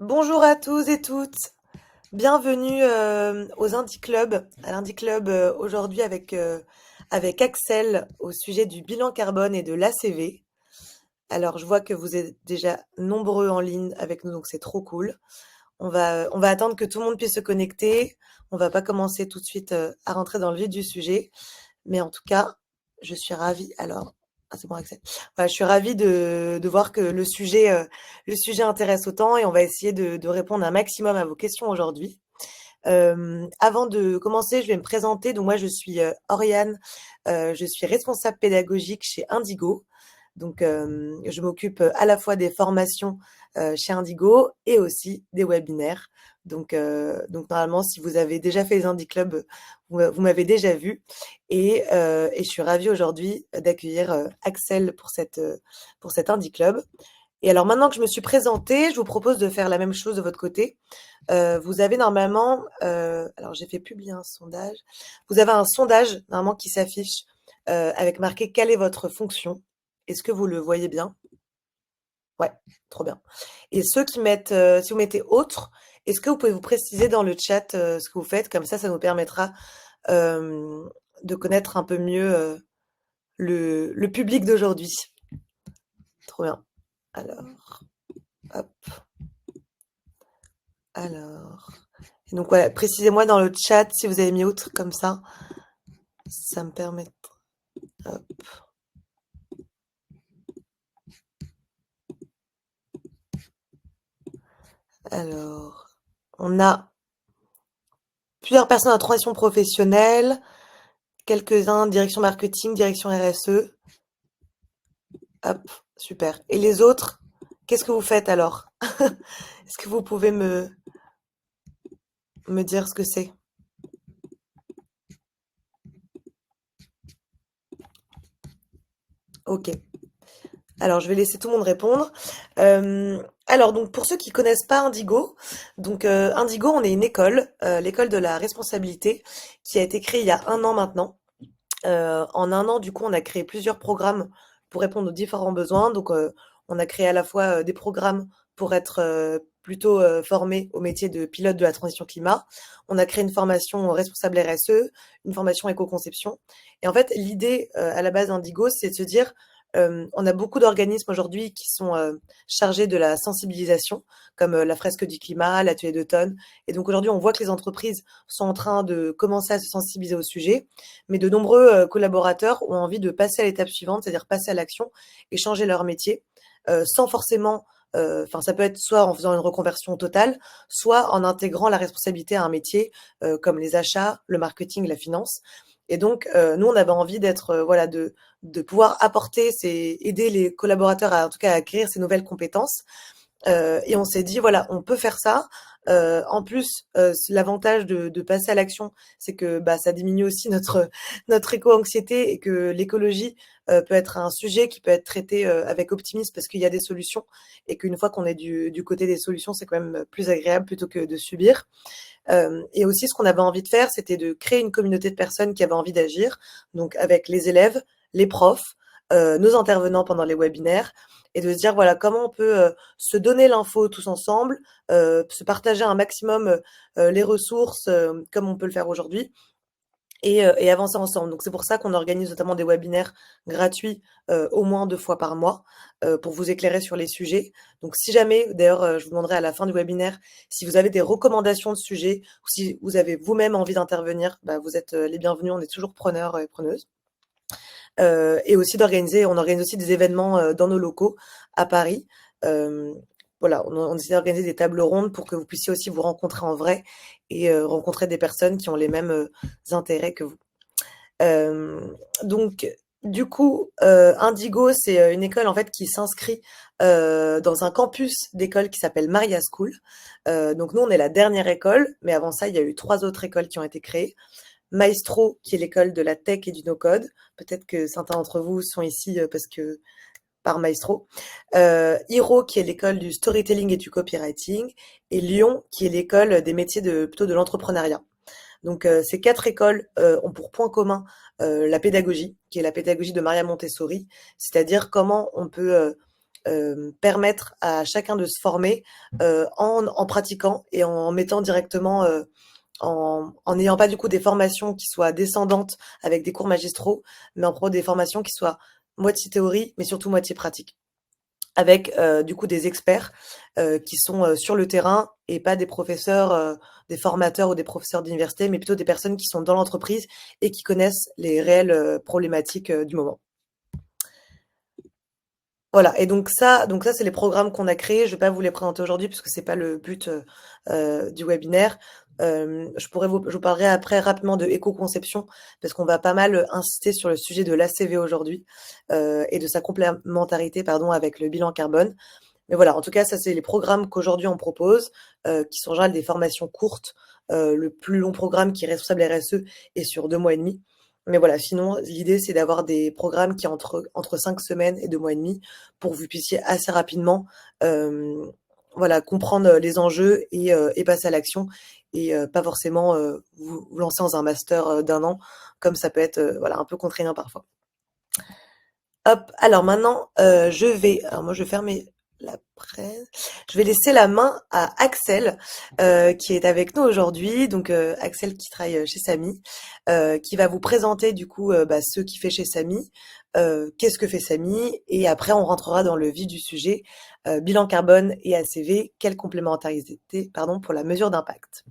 Bonjour à tous et toutes. Bienvenue aux Indie Club, à l'Indie Club aujourd'hui avec Axel au sujet du bilan carbone et de l'ACV. Alors, je vois que vous êtes déjà nombreux en ligne avec nous, donc c'est trop cool. On va attendre que tout le monde puisse se connecter. On va pas commencer tout de suite à rentrer dans le vif du sujet. Mais en tout cas, je suis ravie. Alors, ah, c'est bon, Axel. Voilà, je suis ravie de voir que le sujet intéresse autant et on va essayer de répondre un maximum à vos questions aujourd'hui. Avant de commencer, je vais me présenter. Donc moi, je suis Oriane. Je suis responsable pédagogique chez Indigo. Donc, je m'occupe à la fois des formations chez Indigo et aussi des webinaires. Donc normalement, si vous avez déjà fait les Indie Club, vous m'avez déjà vu. Et je suis ravie aujourd'hui d'accueillir Axel pour cet Indie Club. Et alors maintenant que je me suis présentée, je vous propose de faire la même chose de votre côté. Vous avez normalement, alors j'ai fait publier un sondage. Vous avez un sondage normalement qui s'affiche avec marqué quelle est votre fonction. Est-ce que vous le voyez bien? Ouais, trop bien. Et ceux qui mettent, si vous mettez autre, est-ce que vous pouvez vous préciser dans le chat ce que vous faites? Comme ça nous permettra euh, de connaître un peu mieux le public d'aujourd'hui. Trop bien. Alors, hop, alors. Et donc voilà, précisez-moi dans le chat si vous avez mis autre comme ça me permet. Hop. Alors, on a plusieurs personnes en transition professionnelle, quelques-uns direction marketing, direction RSE. Hop, super. Et les autres, qu'est-ce que vous faites alors? Est-ce que vous pouvez me dire ce que c'est? Ok. Alors, je vais laisser tout le monde répondre. Alors, donc, pour ceux qui connaissent pas Indigo, donc Indigo, on est une école, l'école de la responsabilité, qui a été créée il y a un an maintenant. En un an, du coup, on a créé plusieurs programmes pour répondre aux différents besoins. Donc, on a créé à la fois des programmes pour être plutôt formés au métier de pilote de la transition climat. On a créé une formation responsable RSE, une formation éco-conception. Et en fait, l'idée à la base d'Indigo, c'est de se dire, on a beaucoup d'organismes aujourd'hui qui sont chargés de la sensibilisation, comme la fresque du climat, l'atelier d'automne. Et donc aujourd'hui, on voit que les entreprises sont en train de commencer à se sensibiliser au sujet, mais de nombreux collaborateurs ont envie de passer à l'étape suivante, c'est-à-dire passer à l'action et changer leur métier, sans forcément, enfin ça peut être soit en faisant une reconversion totale, soit en intégrant la responsabilité à un métier comme les achats, le marketing, la finance. Et donc, nous, on avait envie d'être, voilà, de pouvoir apporter, aider les collaborateurs à, en tout cas, à acquérir ces nouvelles compétences. Et on s'est dit, voilà, on peut faire ça. En plus, l'avantage de passer à l'action, c'est que bah, ça diminue aussi notre éco-anxiété et que l'écologie peut être un sujet qui peut être traité avec optimisme parce qu'il y a des solutions et qu'une fois qu'on est du côté des solutions, c'est quand même plus agréable plutôt que de subir. Et aussi, ce qu'on avait envie de faire, c'était de créer une communauté de personnes qui avaient envie d'agir, donc avec les élèves, les profs, nos intervenants pendant les webinaires, et de se dire, voilà, comment on peut se donner l'info tous ensemble, se partager un maximum les ressources, comme on peut le faire aujourd'hui, et avancer ensemble. Donc c'est pour ça qu'on organise notamment des webinaires gratuits au moins 2 fois par mois pour vous éclairer sur les sujets. Donc si jamais, d'ailleurs je vous demanderai à la fin du webinaire si vous avez des recommandations de sujets ou si vous avez vous-même envie d'intervenir, bah, vous êtes les bienvenus, on est toujours preneurs et preneuses. Et aussi on organise aussi des événements dans nos locaux à Paris. Euh, voilà, on essaie d'organiser des tables rondes pour que vous puissiez aussi vous rencontrer en vrai et rencontrer des personnes qui ont les mêmes intérêts que vous. Euh, donc, du coup, Indigo, c'est une école en fait qui s'inscrit dans un campus d'école qui s'appelle Maria School. Donc nous, on est la dernière école, mais avant ça, il y a eu 3 autres écoles qui ont été créées. Maestro, qui est l'école de la tech et du no-code. Peut-être que certains d'entre vous sont ici parce que par Maestro. Hiro, qui est l'école du storytelling et du copywriting. Et Lyon, qui est l'école des métiers plutôt de l'entrepreneuriat. Donc ces 4 écoles ont pour point commun la pédagogie, qui est la pédagogie de Maria Montessori, c'est-à-dire comment on peut permettre à chacun de se former en pratiquant et en mettant directement en n'ayant pas du coup des formations qui soient descendantes avec des cours magistraux, mais en pro des formations qui soient moitié théorie, mais surtout moitié pratique. Avec du coup des experts qui sont sur le terrain et pas des professeurs, des formateurs ou des professeurs d'université, mais plutôt des personnes qui sont dans l'entreprise et qui connaissent les réelles problématiques du moment. Voilà, et donc ça c'est les programmes qu'on a créés. Je vais pas vous les présenter aujourd'hui puisque c'est pas le but du webinaire. Je vous parlerai après rapidement de éco-conception parce qu'on va pas mal insister sur le sujet de l'ACV aujourd'hui et de sa complémentarité pardon, avec le bilan carbone. Mais voilà, en tout cas, ça c'est les programmes qu'aujourd'hui on propose, qui sont en général des formations courtes. Le plus long programme qui est responsable RSE est sur 2 mois et demi. Mais voilà, sinon l'idée c'est d'avoir des programmes qui entre 5 semaines et 2 mois et demi pour que vous puissiez assez rapidement, voilà, comprendre les enjeux et passer à l'action et pas forcément, vous lancer dans un master, d'1 an comme ça peut être, voilà, un peu contraignant parfois. Hop, alors maintenant, alors moi je vais fermer la presse. Je vais laisser la main à Axel, qui est avec nous aujourd'hui. Donc Axel qui travaille chez Samy, qui va vous présenter du coup ce qu'il fait chez Samy, qu'est-ce que fait Samy, et après on rentrera dans le vif du sujet, bilan carbone et ACV, quelle complémentarité, pardon, pour la mesure d'impact.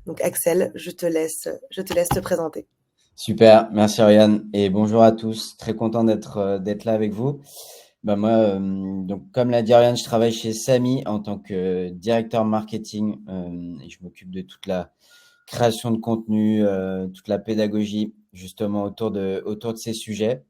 Donc Axel, je te laisse te présenter. Super, merci Ariane et bonjour à tous. Très content d'être là avec vous. Moi, donc comme l'a dit Ariane, je travaille chez Samy en tant que directeur marketing et je m'occupe de toute la création de contenu, toute la pédagogie justement autour de ces sujets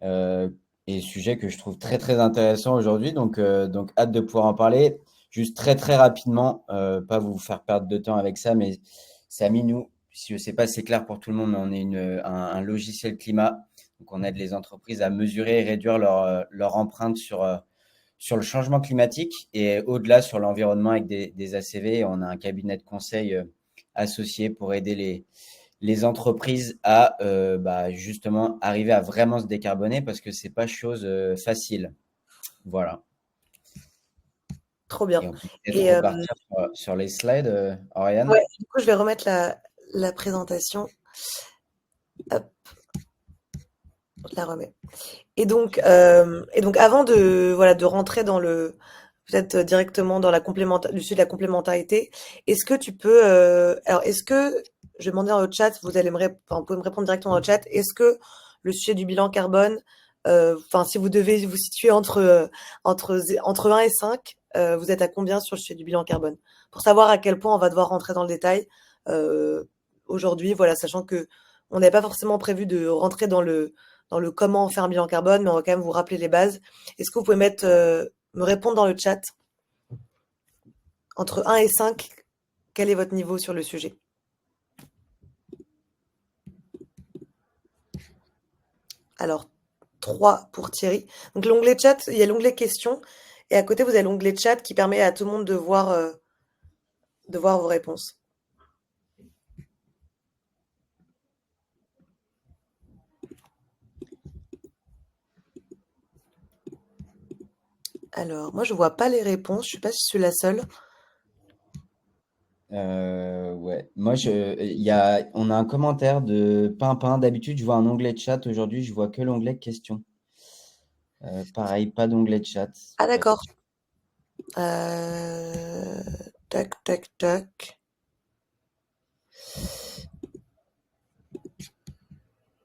euh, et sujets que je trouve très très intéressants aujourd'hui. Donc hâte de pouvoir en parler. Juste très très rapidement, pas vous faire perdre de temps avec ça, mais Samy, nous, si je ne sais pas si c'est clair pour tout le monde, mais on est un logiciel climat. Donc, on aide les entreprises à mesurer et réduire leur empreinte sur le changement climatique et au-delà sur l'environnement avec des ACV. On a un cabinet de conseil associé pour aider les entreprises à justement arriver à vraiment se décarboner parce que c'est pas chose facile. Voilà. Trop Et bien. on peut peut-être Et repartir sur les slides, Oriane. ouais, du coup je vais remettre la présentation. Hop, je la remets. Et donc avant de voilà de rentrer dans le peut-être directement dans le sujet de la complémentarité, est-ce que tu peux alors est-ce que je vais demander dans le chat, vous pouvez me répondre directement dans le chat, est-ce que le sujet du bilan carbone, enfin si vous devez vous situer entre 1 et 5, vous êtes à combien sur le sujet du bilan carbone? Pour savoir à quel point on va devoir rentrer dans le détail aujourd'hui, voilà, sachant que on n'avait pas forcément prévu de rentrer dans le comment faire un bilan carbone, mais on va quand même vous rappeler les bases. Est-ce que vous pouvez me répondre dans le chat entre 1 et 5, quel est votre niveau sur le sujet? Alors, 3 pour Thierry. Donc l'onglet chat, il y a l'onglet questions et à côté vous avez l'onglet chat qui permet à tout le monde de voir vos réponses. Alors, moi je vois pas les réponses, je sais pas si je suis la seule. Ouais. On a un commentaire de Pimpin. D'habitude, je vois un onglet de chat. Aujourd'hui, je vois que l'onglet questions. Pareil, pas d'onglet de chat. Ah d'accord. Euh, Tac, tac, tac.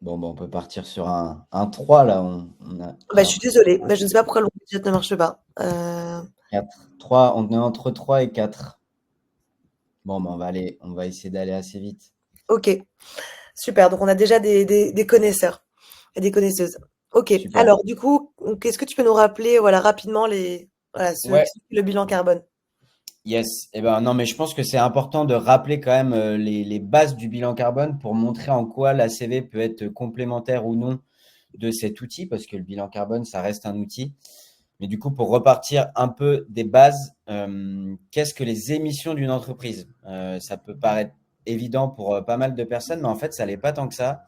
Bon, on peut partir sur un 3 là. Bah, J'ai je suis l'impression. désolée, bah, je ne sais pas pourquoi l'onglet chat ne marche pas. 4. 3, on est entre 3 et 4. On va essayer d'aller assez vite. Ok. Super, donc on a déjà des connaisseurs et des connaisseuses. Ok, Super. alors du coup, est-ce que tu peux nous rappeler voilà, rapidement voilà, Ouais, le bilan carbone? yes. Eh ben, non, mais je pense que c'est important de rappeler quand même les bases du bilan carbone pour montrer en quoi la CV peut être complémentaire ou non de cet outil, parce que le bilan carbone, ça reste un outil. Mais du coup, pour repartir un peu des bases, qu'est-ce que les émissions d'une entreprise? Ça peut paraître évident pour pas mal de personnes, mais en fait, ça l'est pas tant que ça.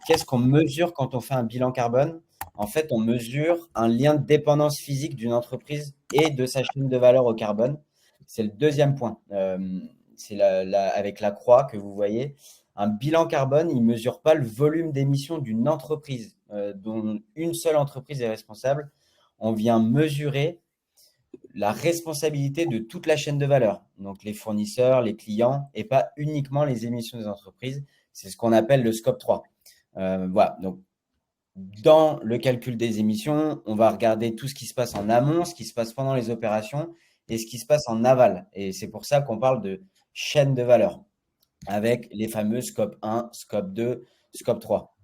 Qu'est-ce qu'on mesure quand on fait un bilan carbone? En fait, on mesure un lien de dépendance physique d'une entreprise et de sa chaîne de valeur au carbone. C'est le deuxième point. C'est avec la croix que vous voyez. Un bilan carbone, il ne mesure pas le volume d'émissions d'une entreprise dont une seule entreprise est responsable. On vient mesurer la responsabilité de toute la chaîne de valeur, donc les fournisseurs, les clients, et pas uniquement les émissions des entreprises. C'est ce qu'on appelle le scope 3. Voilà, donc dans le calcul des émissions, on va regarder tout ce qui se passe en amont, ce qui se passe pendant les opérations et ce qui se passe en aval. Et c'est pour ça qu'on parle de chaîne de valeur avec les fameux scope 1, scope 2, scope 3.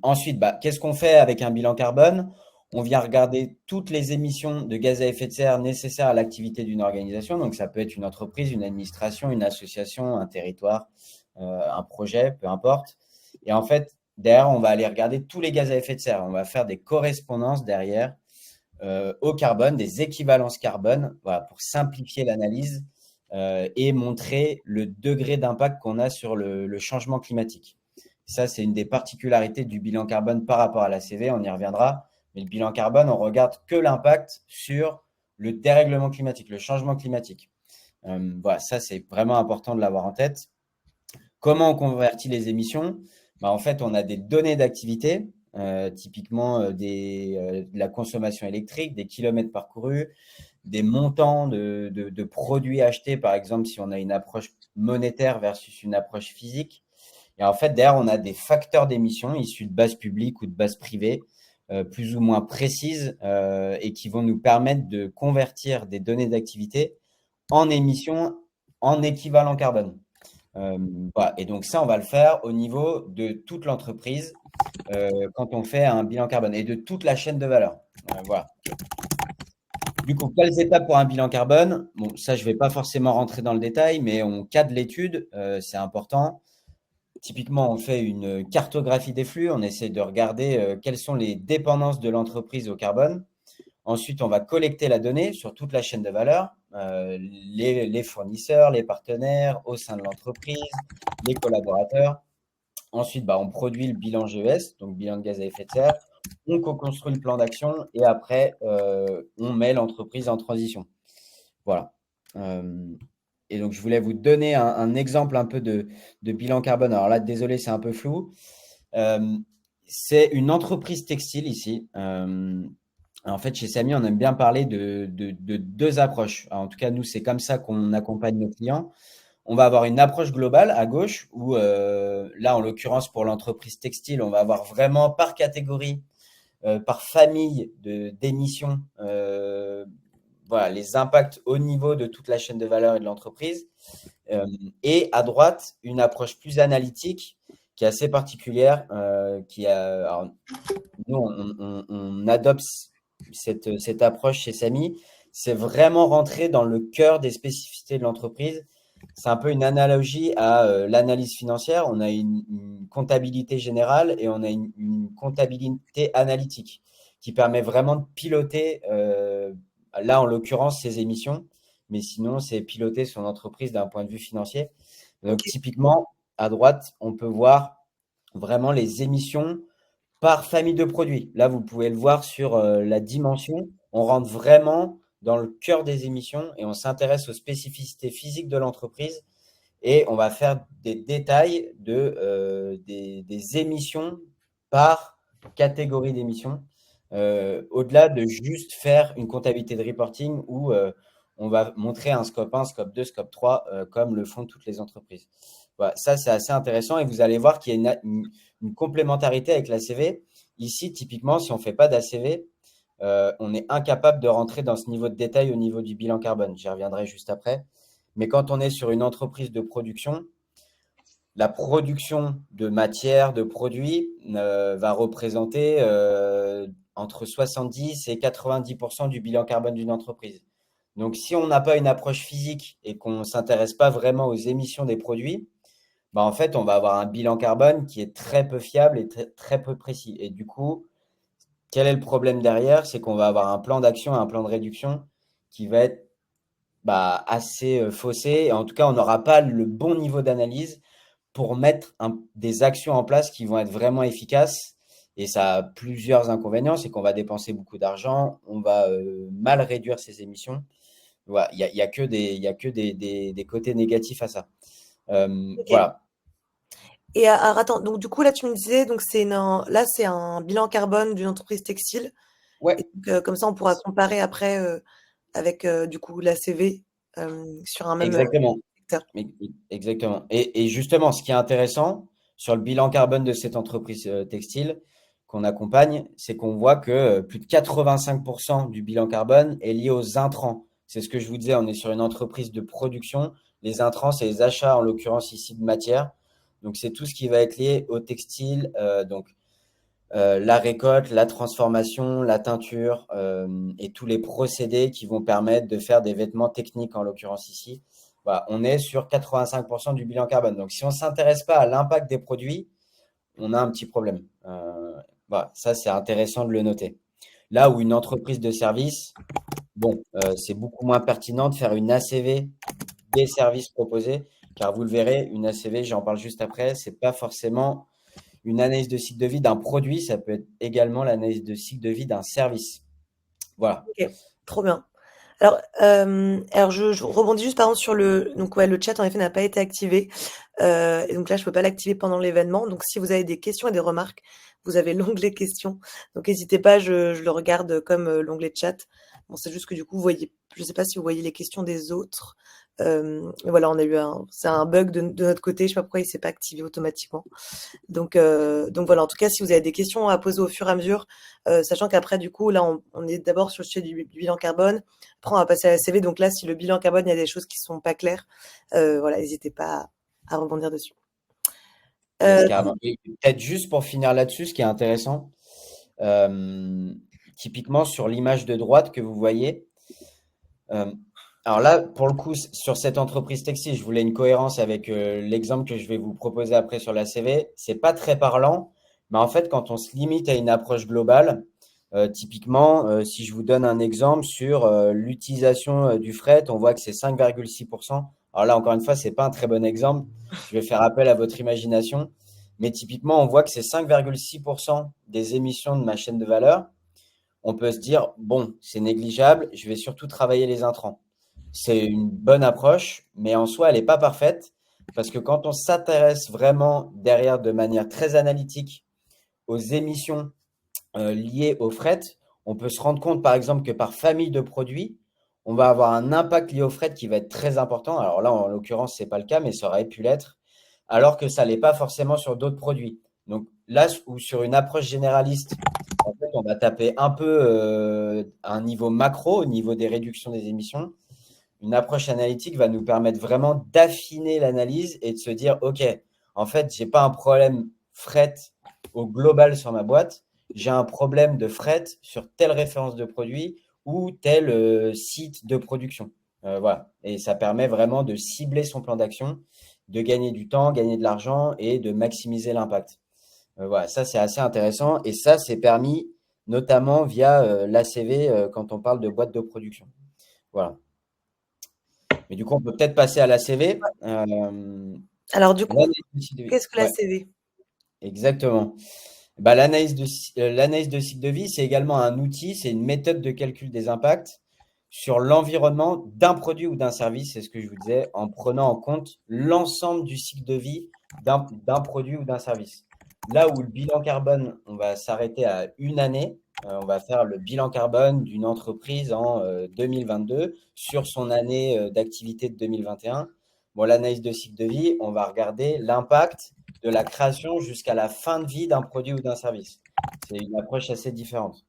Ensuite, qu'est-ce qu'on fait avec un bilan carbone? On vient regarder toutes les émissions de gaz à effet de serre nécessaires à l'activité d'une organisation. Donc, ça peut être une entreprise, une administration, une association, un territoire, un projet, peu importe. Et en fait, derrière, on va aller regarder tous les gaz à effet de serre. On va faire des correspondances derrière au carbone, des équivalences carbone, voilà, pour simplifier l'analyse et montrer le degré d'impact qu'on a sur le changement climatique. Ça, c'est une des particularités du bilan carbone par rapport à la CV, on y reviendra. Mais le bilan carbone, on regarde que l'impact sur le dérèglement climatique, le changement climatique. Voilà, ça, c'est vraiment important de l'avoir en tête. Comment on convertit les émissions? En fait, on a des données d'activité, typiquement de la consommation électrique, des kilomètres parcourus, des montants de produits achetés, par exemple, si on a une approche monétaire versus une approche physique. Et en fait, derrière, on a des facteurs d'émission issus de bases publiques ou de bases privées, plus ou moins précises, et qui vont nous permettre de convertir des données d'activité en émissions en équivalent carbone. Voilà. Et donc ça, on va le faire au niveau de toute l'entreprise quand on fait un bilan carbone et de toute la chaîne de valeur. Voilà. Du coup, quelles étapes pour un bilan carbone? Bon, ça, je ne vais pas forcément rentrer dans le détail, mais on cadre l'étude, c'est important. Typiquement, on fait une cartographie des flux, on essaie de regarder quelles sont les dépendances de l'entreprise au carbone. Ensuite, on va collecter la donnée sur toute la chaîne de valeur, les fournisseurs, les partenaires au sein de l'entreprise, les collaborateurs. Ensuite, on produit le bilan GES, donc bilan de gaz à effet de serre. On co-construit le plan d'action et après, on met l'entreprise en transition. Voilà. Et donc, je voulais vous donner un exemple un peu de bilan carbone. Alors là, désolé, c'est un peu flou. C'est une entreprise textile ici. En fait, chez Samy, on aime bien parler de deux approches. Alors, en tout cas, nous, c'est comme ça qu'on accompagne nos clients. On va avoir une approche globale à gauche où, là, en l'occurrence, pour l'entreprise textile, on va avoir vraiment par catégorie, par famille d'émissions, voilà, les impacts au niveau de toute la chaîne de valeur et de l'entreprise. Et à droite, une approche plus analytique qui est assez particulière. Alors, nous, on adopte cette approche chez Samy. C'est vraiment rentrer dans le cœur des spécificités de l'entreprise. C'est un peu une analogie à l'analyse financière. On a une comptabilité générale et on a une comptabilité analytique qui permet vraiment de piloter, là en l'occurrence, ses émissions, mais sinon, c'est piloter son entreprise d'un point de vue financier. Donc, Ok. typiquement, à droite, on peut voir vraiment les émissions par famille de produits. Là, vous pouvez le voir sur la dimension. On rentre vraiment dans le cœur des émissions et on s'intéresse aux spécificités physiques de l'entreprise et on va faire des détails des émissions par catégorie d'émissions, au-delà de juste faire une comptabilité de reporting où on va montrer un scope 1, scope 2, scope 3, comme le font toutes les entreprises. Voilà, ça, c'est assez intéressant et vous allez voir qu'il y a une complémentarité avec l'ACV. Ici, typiquement, si on ne fait pas d'ACV, on est incapable de rentrer dans ce niveau de détail au niveau du bilan carbone. J'y reviendrai juste après. Mais quand on est sur une entreprise de production, la production de matières, de produits va représenter entre 70 et 90% du bilan carbone d'une entreprise. Donc, si on n'a pas une approche physique et qu'on ne s'intéresse pas vraiment aux émissions des produits, en fait, on va avoir un bilan carbone qui est très peu fiable et très peu précis. Et du coup, quel est le problème derrière? C'est qu'on va avoir un plan d'action, un plan de réduction qui va être assez faussé. Et en tout cas, on n'aura pas le bon niveau d'analyse pour mettre des actions en place qui vont être vraiment efficaces Et ça a plusieurs inconvénients, c'est qu'on va dépenser beaucoup d'argent, on va mal réduire ses émissions. Voilà, il y a que des côtés négatifs à ça. Ok. Voilà. Et attends, donc du coup là tu me disais, donc là c'est un bilan carbone d'une entreprise textile. Et Ouais, donc, comme ça on pourra comparer après avec du coup la CV sur un même exactement. secteur. Exactement. Et justement, ce qui est intéressant sur le bilan carbone de cette entreprise textile qu'on accompagne, c'est qu'on voit que plus de 85% du bilan carbone est lié aux intrants. C'est ce que je vous disais, on est sur une entreprise de production. Les intrants, c'est les achats, en l'occurrence ici, de matière. Donc, c'est tout ce qui va être lié au textile, donc la récolte, la transformation, la teinture et tous les procédés qui vont permettre de faire des vêtements techniques, en l'occurrence ici. Voilà, on est sur 85% du bilan carbone. Donc, si on ne s'intéresse pas à l'impact des produits, on a un petit problème. Voilà, ça, c'est intéressant de le noter. Là où une entreprise de service, bon, c'est beaucoup moins pertinent de faire une ACV des services proposés, car vous le verrez, une ACV, j'en parle juste après, c'est pas forcément une analyse de cycle de vie d'un produit, ça peut être également l'analyse de cycle de vie d'un service. Voilà. Ok, trop bien. Alors je rebondis juste par exemple sur donc ouais, le chat en effet n'a pas été activé. Et donc là, je peux pas l'activer pendant l'événement. Donc si vous avez des questions et des remarques, vous avez l'onglet questions. Donc n'hésitez pas, je le regarde comme l'onglet chat. Bon, c'est juste que du coup, vous voyez, je sais pas si vous voyez les questions des autres. Et voilà, on a eu c'est un bug de notre côté. Je sais pas pourquoi il s'est pas activé automatiquement. Donc voilà, en tout cas, si vous avez des questions à poser au fur et à mesure, sachant qu'après, du coup, là, on est d'abord sur le sujet du bilan carbone. Après, on va passer à la CV. Donc là, si le bilan carbone, il y a des choses qui sont pas claires, voilà, n'hésitez pas à rebondir dessus. Yes, Euh, carrément. Et peut-être juste pour finir là-dessus, ce qui est intéressant, euh, typiquement sur l'image de droite que vous voyez, euh, alors là, pour le coup, sur cette entreprise textile, je voulais une cohérence avec l'exemple que je vais vous proposer après sur la CV. C'est pas très parlant, mais en fait, quand on se limite à une approche globale, typiquement, si je vous donne un exemple sur l'utilisation du fret, on voit que c'est 5,6%. Alors là, encore une fois, c'est pas un très bon exemple. Je vais faire appel à votre imagination, mais typiquement, on voit que c'est 5,6% des émissions de ma chaîne de valeur. On peut se dire, bon, c'est négligeable, je vais surtout travailler les intrants. C'est une bonne approche, mais en soi, elle n'est pas parfaite parce que quand on s'intéresse vraiment derrière de manière très analytique aux émissions liées au fret, on peut se rendre compte, par exemple, que par famille de produits, on va avoir un impact lié au fret qui va être très important. Alors là, en l'occurrence, ce n'est pas le cas, mais ça aurait pu l'être, alors que ça ne l'est pas forcément sur d'autres produits. Donc là, ou sur une approche généraliste, en fait, on va taper un peu à un niveau macro, au niveau des réductions des émissions. Une approche analytique va nous permettre vraiment d'affiner l'analyse et de se dire, OK, en fait, j'ai pas un problème fret au global sur ma boîte, j'ai un problème de fret sur telle référence de produit ou tel site de production. Voilà. Et ça permet vraiment de cibler son plan d'action, de gagner du temps, gagner de l'argent et de maximiser l'impact. Voilà, ça c'est assez intéressant et ça c'est permis notamment via l'ACV quand on parle de boîte de production. Voilà. Mais du coup, on peut peut-être passer à l'ACV. alors du coup, L'analyse de cycle de vie. qu'est-ce que la Ouais, CV? exactement. Bah, l'analyse de cycle de vie, c'est également un outil, c'est une méthode de calcul des impacts sur l'environnement d'un produit ou d'un service, c'est ce que je vous disais, en prenant en compte l'ensemble du cycle de vie d'un produit ou d'un service. Là où le bilan carbone, on va s'arrêter à une année, on va faire le bilan carbone d'une entreprise en 2022 sur son année d'activité de 2021. Bon, l'analyse de cycle de vie, on va regarder l'impact de la création jusqu'à la fin de vie d'un produit ou d'un service. C'est une approche assez différente.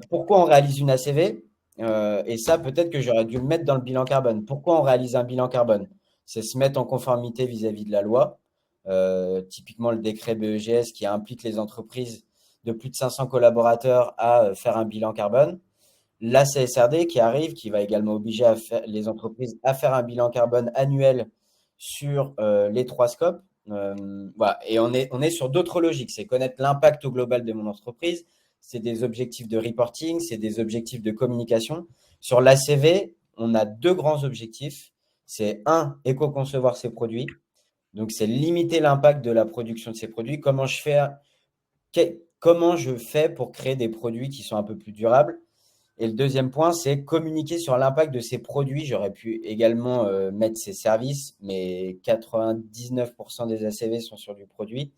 Pourquoi on réalise une ACV? Et ça, peut-être que j'aurais dû le mettre dans le bilan carbone. Pourquoi on réalise un bilan carbone? C'est se mettre en conformité vis-à-vis de la loi. Typiquement, le décret BEGS qui implique les entreprises de plus de 500 collaborateurs à faire un bilan carbone. La CSRD qui arrive, qui va également obliger les entreprises à faire un bilan carbone annuel sur les trois scopes. Voilà. Et on est sur d'autres logiques. C'est connaître l'impact au global de mon entreprise. C'est des objectifs de reporting, c'est des objectifs de communication. Sur l'ACV, on a deux grands objectifs. C'est un, éco-concevoir ses produits. Donc, c'est limiter l'impact de la production de ces produits. Comment je fais comment je fais pour créer des produits qui sont un peu plus durables? Et le deuxième point, c'est communiquer sur l'impact de ces produits. J'aurais pu également mettre ces services, mais 99% des ACV sont sur du produit.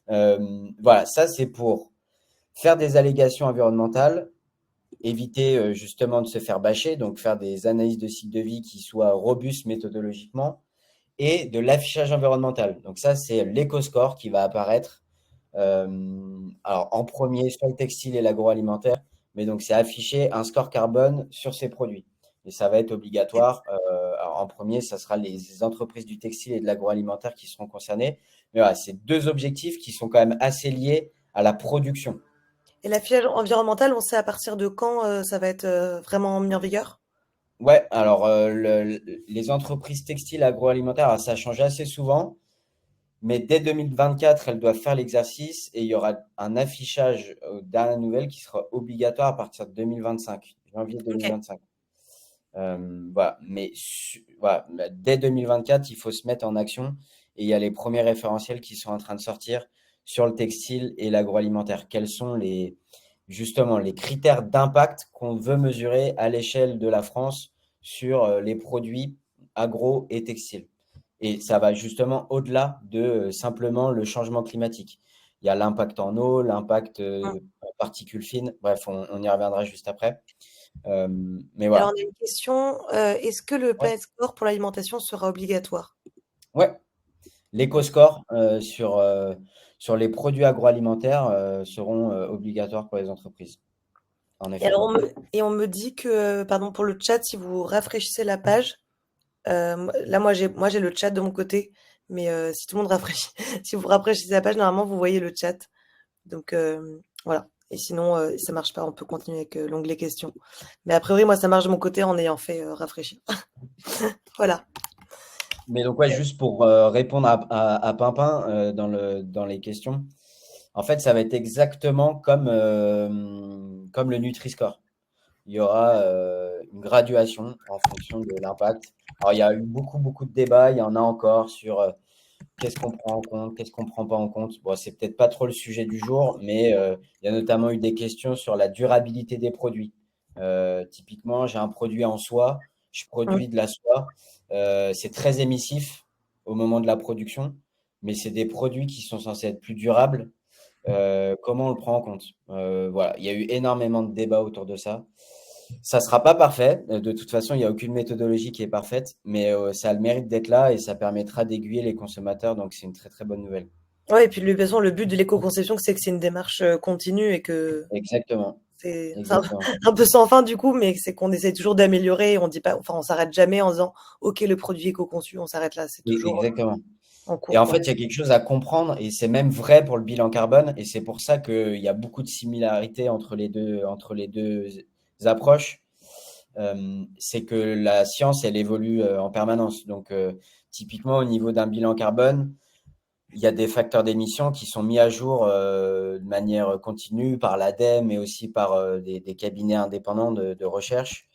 Voilà, ça c'est pour faire des allégations environnementales, éviter justement de se faire bâcher, donc faire des analyses de cycle de vie qui soient robustes méthodologiquement, et de l'affichage environnemental. Donc ça, c'est l'éco-score qui va apparaître alors en premier sur le textile et l'agroalimentaire, mais donc c'est afficher un score carbone sur ces produits. Et ça va être obligatoire. Alors en premier, ça sera les entreprises du textile et de l'agroalimentaire qui seront concernées. Mais voilà, c'est deux objectifs qui sont quand même assez liés à la production. Et l'affichage environnemental, on sait à partir de quand ça va être vraiment mis en vigueur? Ouais, alors les entreprises textiles agroalimentaires, alors, ça change assez souvent. Mais dès 2024, elles doivent faire l'exercice et il y aura un affichage dernière nouvelle qui sera obligatoire à partir de 2025, janvier Ok. 2025. Voilà. Mais voilà, dès 2024, il faut se mettre en action et il y a les premiers référentiels qui sont en train de sortir sur le textile et l'agroalimentaire. Quels sont justement les critères d'impact qu'on veut mesurer à l'échelle de la France sur les produits agro et textiles? Et ça va justement au-delà de simplement le changement climatique. Il y a l'impact en eau, l'impact Mm. en particules fines. Bref, on y reviendra juste après. Euh, mais Et alors, voilà. on a une question. Est-ce que le Ouais, Planet Score pour l'alimentation sera obligatoire? ouais. Ok. L'éco-score sur les produits agroalimentaires seront obligatoires pour les entreprises, en Et effet. alors, on me dit que, pardon pour le chat, si vous rafraîchissez la page, là, moi, j'ai le chat de mon côté, mais si tout le monde rafraîchit, si vous rafraîchissez la page, normalement, vous voyez le chat. Donc, voilà. Et sinon, si ça marche pas, on peut continuer avec l'onglet questions. Mais a priori, moi, ça marche de mon côté en ayant fait rafraîchir. Voilà. Mais donc, ouais, juste pour répondre à Pimpin dans les questions, en fait, ça va être exactement comme le Nutri-Score. Il y aura une graduation en fonction de l'impact. Alors, il y a eu beaucoup, beaucoup de débats. Il y en a encore sur qu'est-ce qu'on prend en compte, qu'est-ce qu'on ne prend pas en compte. Bon, c'est peut-être pas trop le sujet du jour, mais il y a notamment eu des questions sur la durabilité des produits. Typiquement, j'ai un produit en soie, je Mm. produis de la soie. C'est très émissif au moment de la production, mais c'est des produits qui sont censés être plus durables. Comment on le prend en compte? Voilà, il y a eu énormément de débats autour de ça. Ça sera pas parfait. De toute façon, il n'y a aucune méthodologie qui est parfaite, mais ça a le mérite d'être là et ça permettra d'aiguiller les consommateurs. Donc, c'est une très très bonne nouvelle. Ouais, et puis de toute façon, le but de l'éco-conception, c'est que c'est une démarche continue et que Exactement, c'est exactement. un peu sans fin du coup, mais c'est qu'on essaie toujours d'améliorer. On dit pas, enfin, on s'arrête jamais en disant, OK, le produit éco-conçu, on s'arrête là. C'est toujours Exactement. en Et cours, en quoi. fait, il y a quelque chose à comprendre et c'est même vrai pour le bilan carbone. Et c'est pour ça qu'il y a beaucoup de similarités entre les deux approches. C'est que la science, elle évolue en permanence. Donc, typiquement, au niveau d'un bilan carbone, il y a des facteurs d'émission qui sont mis à jour de manière continue par l'ADEME, mais aussi par des cabinets indépendants de recherche.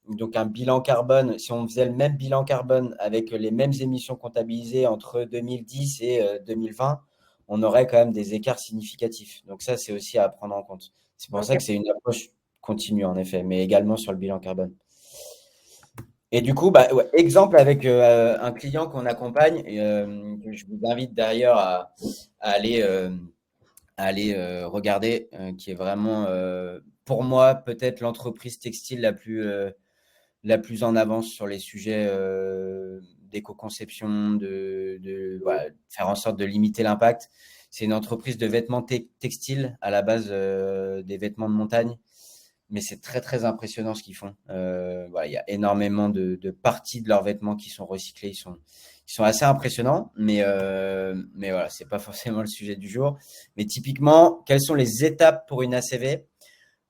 Donc un bilan carbone, si on faisait le même bilan carbone avec les mêmes émissions comptabilisées entre 2010 et 2020, on aurait quand même des écarts significatifs. Donc ça, c'est aussi à prendre en compte. C'est pour ça OK. que c'est une approche continue, en effet, mais également sur le bilan carbone. Et du coup, bah, ouais, exemple avec un client qu'on accompagne, que je vous invite d'ailleurs à aller, regarder, qui est vraiment, pour moi, peut-être l'entreprise textile la plus en avance sur les sujets d'éco-conception, voilà, faire en sorte de limiter l'impact. C'est une entreprise de vêtements textiles à la base des vêtements de montagne, mais c'est très très impressionnant ce qu'ils font. Voilà, il y a énormément de parties de leurs vêtements qui sont recyclés. Ils sont assez impressionnants, mais voilà, c'est pas forcément le sujet du jour. Mais typiquement, quelles sont les étapes pour une ACV?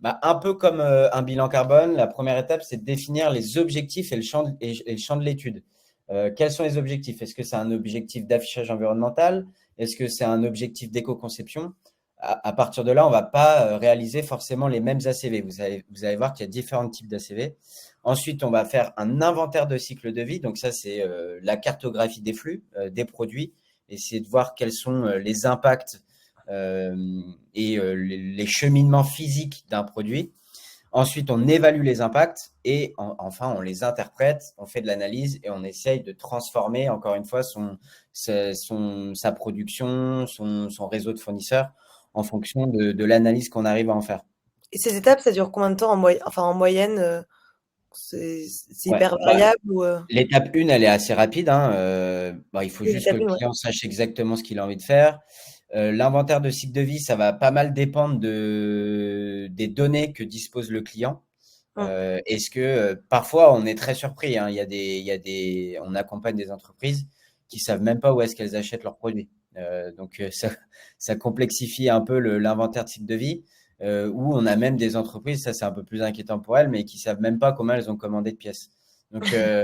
Bah, un peu comme un bilan carbone, la première étape, c'est de définir les objectifs et le champ de l'étude. Quels sont les objectifs? Est-ce que c'est un objectif d'affichage environnemental? Est-ce que c'est un objectif d'éco-conception? À partir de là, on ne va pas réaliser forcément les mêmes ACV. Vous allez voir qu'il y a différents types d'ACV. Ensuite, on va faire un inventaire de cycle de vie. Donc ça, c'est la cartographie des flux, des produits. Essayer de voir quels sont les impacts et les cheminements physiques d'un produit. Ensuite, on évalue les impacts et enfin, on les interprète, on fait de l'analyse et on essaye de transformer, encore une fois, sa production, son réseau de fournisseurs en fonction de l'analyse qu'on arrive à en faire. Et ces étapes, ça dure combien de temps enfin, en moyenne, c'est Ouais, hyper bah, variable ou l'étape 1, elle est assez rapide, hein. Il faut oui, juste que l'étape le 1, ouais. client sache exactement ce qu'il a envie de faire. L'inventaire de cycle de vie, ça va pas mal dépendre des données que dispose le client. Mmh. Est-ce que parfois on est très surpris, hein. On accompagne des entreprises qui savent même pas où est-ce qu'elles achètent leurs produits. Donc ça complexifie un peu l'inventaire de cycle de vie. Où on a même des entreprises, ça c'est un peu plus inquiétant pour elles, mais qui savent même pas comment elles ont commandé de pièces. Donc, euh,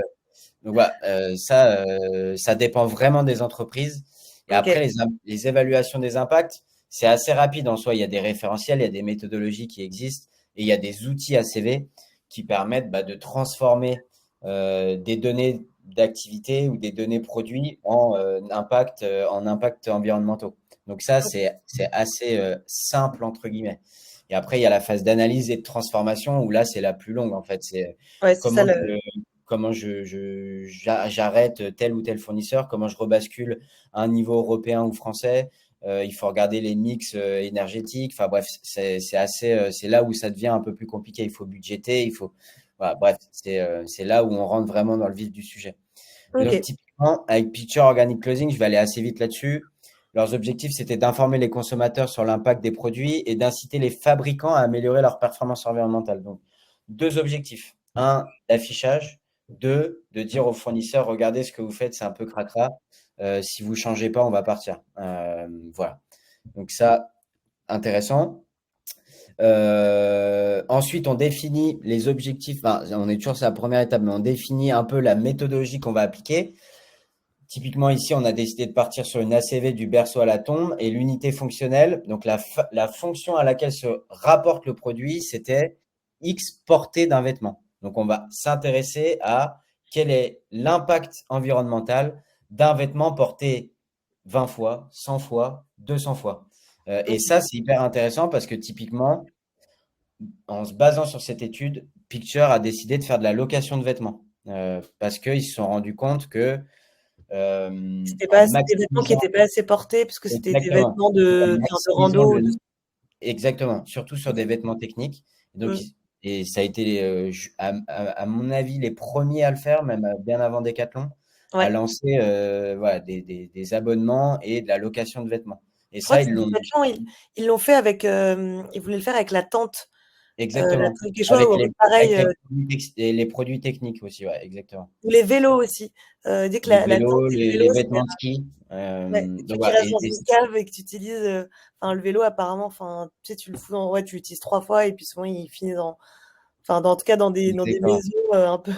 donc voilà, ça dépend vraiment des entreprises. Et OK. après, les évaluations des impacts, c'est assez rapide en soi. Il y a des référentiels, il y a des méthodologies qui existent et il y a des outils ACV qui permettent de transformer des données d'activité ou des données produits en impact environnementaux. Donc ça, OK. c'est assez simple entre guillemets. Et après, il y a la phase d'analyse et de transformation où là, c'est la plus longue en fait. C'est Ouais, c'est ça comment le j'arrête tel ou tel fournisseur, comment je rebascule à un niveau européen ou français. Il faut regarder les mix énergétiques. Enfin bref, c'est là où ça devient un peu plus compliqué. Il faut budgéter, voilà, bref, c'est là où on rentre vraiment dans le vif du sujet. Et donc OK. typiquement, avec Picture Organic Closing, je vais aller assez vite là-dessus. Leurs objectifs, c'était d'informer les consommateurs sur l'impact des produits et d'inciter les fabricants à améliorer leur performance environnementale. Donc, deux objectifs. Un, l'affichage. Deux, de dire aux fournisseurs, regardez ce que vous faites, c'est un peu cracra. Si vous changez pas, on va partir. Voilà. Donc ça, intéressant. Ensuite, on définit les objectifs. Enfin, on est toujours sur la première étape, mais on définit un peu la méthodologie qu'on va appliquer. Typiquement, ici, on a décidé de partir sur une ACV du berceau à la tombe et l'unité fonctionnelle, donc la fonction à laquelle se rapporte le produit, c'était X portée d'un vêtement. Donc, on va s'intéresser à quel est l'impact environnemental d'un vêtement porté 20 fois, 100 fois, 200 fois. Et OK. ça, c'est hyper intéressant parce que typiquement, en se basant sur cette étude, Picture a décidé de faire de la location de vêtements parce qu'ils se sont rendus compte que en C'était des vêtements qui maximisant étaient pas assez portés parce que c'était des exactement, vêtements en enfin, de maximisant rando. exactement, surtout sur des vêtements techniques. Donc, Mmh. et ça a été, à mon avis, les premiers à le faire, même bien avant Decathlon, à Ouais. lancer voilà, des abonnements et de la location de vêtements. Et Je crois ça, que ils c'est l'ont Decathlon, ils l'ont fait avec, ils voulaient le faire avec la exactement, tente Quechua ou avec avec pareil, les produits techniques aussi, ouais, exactement. ou les vélos aussi. Dès que Les la tente vélos, et le les vélo, vêtements de ski. ouais, des Donc trucs qui voilà, restent dans une cave et que tu utilises, enfin le vélo apparemment, enfin, tu sais, tu le fous dans ouais, tu l'utilises 3 fois et puis souvent il finit enfin en tout cas dans des exactement, maisons, un peu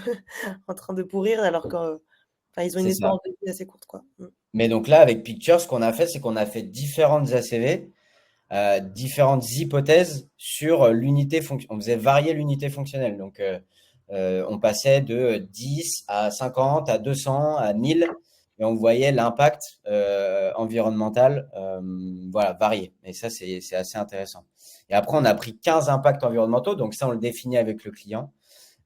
en train de pourrir alors que, enfin ils ont une c'est ça. espérance de vie assez courte, quoi. Mmh. Mais donc là, avec Picture, ce qu'on a fait, c'est qu'on a fait différentes ACV, différentes hypothèses sur l'unité fonctionnelle. On faisait varier l'unité fonctionnelle. Donc, on passait de 10 à 50, à 200, à 1000, et on voyait l'impact environnemental voilà, varier. Et ça, c'est assez intéressant. Et après, on a pris 15 impacts environnementaux. Donc ça, on le définit avec le client.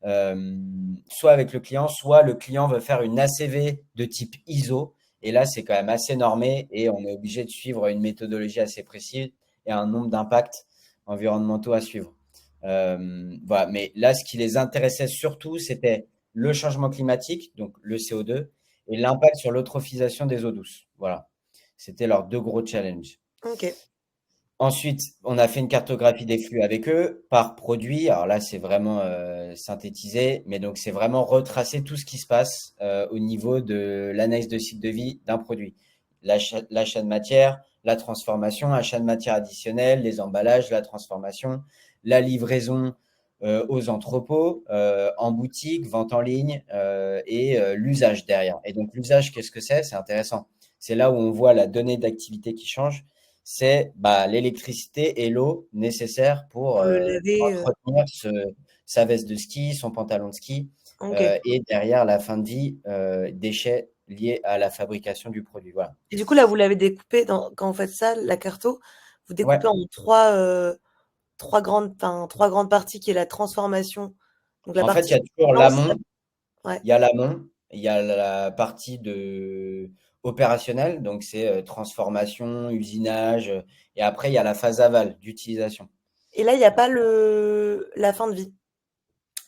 Soit avec le client, soit le client veut faire une ACV de type ISO. Et là, c'est quand même assez normé et on est obligé de suivre une méthodologie assez précise et un nombre d'impacts environnementaux à suivre. Voilà. Mais là, ce qui les intéressait surtout, c'était le changement climatique, donc le CO2, et l'impact sur l'eutrophisation des eaux douces. Voilà. C'était leurs deux gros challenges. OK. Ensuite, on a fait une cartographie des flux avec eux par produit. Alors là, c'est vraiment synthétisé, mais donc c'est vraiment retracer tout ce qui se passe au niveau de l'analyse de cycle de vie d'un produit. L'achat de matière, la transformation, achat de matière additionnelle, les emballages, la transformation, la livraison aux entrepôts, en boutique, vente en ligne et l'usage derrière. Et donc l'usage, qu'est-ce que c'est? C'est intéressant. C'est là où on voit la donnée d'activité qui change, c'est l'électricité et l'eau nécessaires Pour le pour laver, entretenir sa veste de ski, son pantalon de ski, OK. et derrière la fin de vie, déchets liés à la fabrication du produit. Voilà. Et du coup, là, vous l'avez découpé quand vous faites ça, la carto, vous Ouais. découpez en trois grandes parties qui est la transformation. Donc la En fait, il y partie a toujours finance, l'amont, ouais. il y a l'amont, il y a la partie opérationnelle, donc c'est transformation, usinage, et après il y a la phase aval d'utilisation. Et là, il n'y a pas la fin de vie.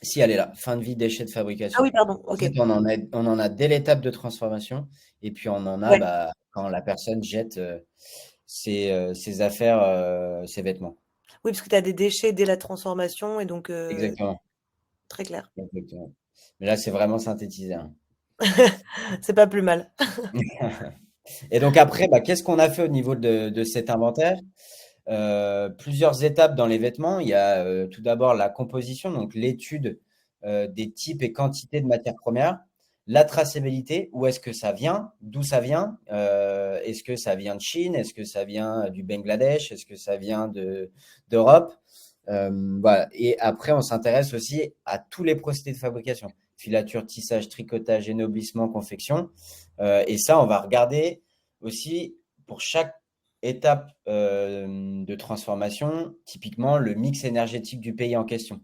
Si elle est là, fin de vie déchets de Ah oui, fabrication. pardon, En ok. fait, on en a dès l'étape de transformation, et puis on en a Ouais. bah, quand la personne jette ses affaires, ses vêtements. Oui, parce que tu as des déchets dès la transformation, et donc Exactement. très clair. Exactement. Mais là, c'est vraiment synthétisé, hein. C'est pas plus mal. Et donc après, bah, qu'est-ce qu'on a fait au niveau de cet inventaire? Plusieurs étapes dans les vêtements. Il y a tout d'abord la composition, donc l'étude des types et quantités de matières premières, la traçabilité, où est-ce que ça vient, d'où ça vient, est-ce que ça vient de Chine, est-ce que ça vient du Bangladesh, est-ce que ça vient d'Europe. Voilà. Et après, on s'intéresse aussi à tous les procédés de fabrication, filature, tissage, tricotage, énoblissement, confection. Et ça, on va regarder aussi pour chaque étape de transformation, typiquement le mix énergétique du pays en question.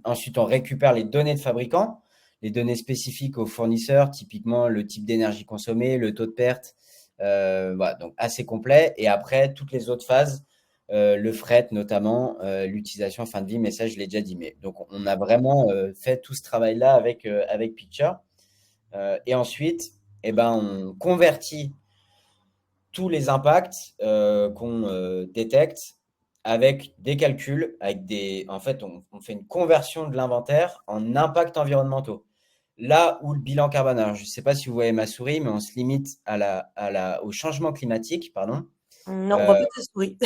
Ensuite, on récupère les données de fabricants, les données spécifiques aux fournisseurs, typiquement le type d'énergie consommée, le taux de perte. Voilà, donc assez complet. Et après, toutes les autres phases, le fret notamment, l'utilisation fin de vie, mais ça, je l'ai déjà dit. Mais donc, on a vraiment fait tout ce travail-là avec Picture. Et ensuite, eh ben, on convertit tous les impacts qu'on détecte avec des calculs, en fait, on fait une conversion de l'inventaire en impacts environnementaux. Là où le bilan carbone, alors je ne sais pas si vous voyez ma souris, mais on se limite au changement climatique, pardon. Non, on voit Euh, pas ta souris.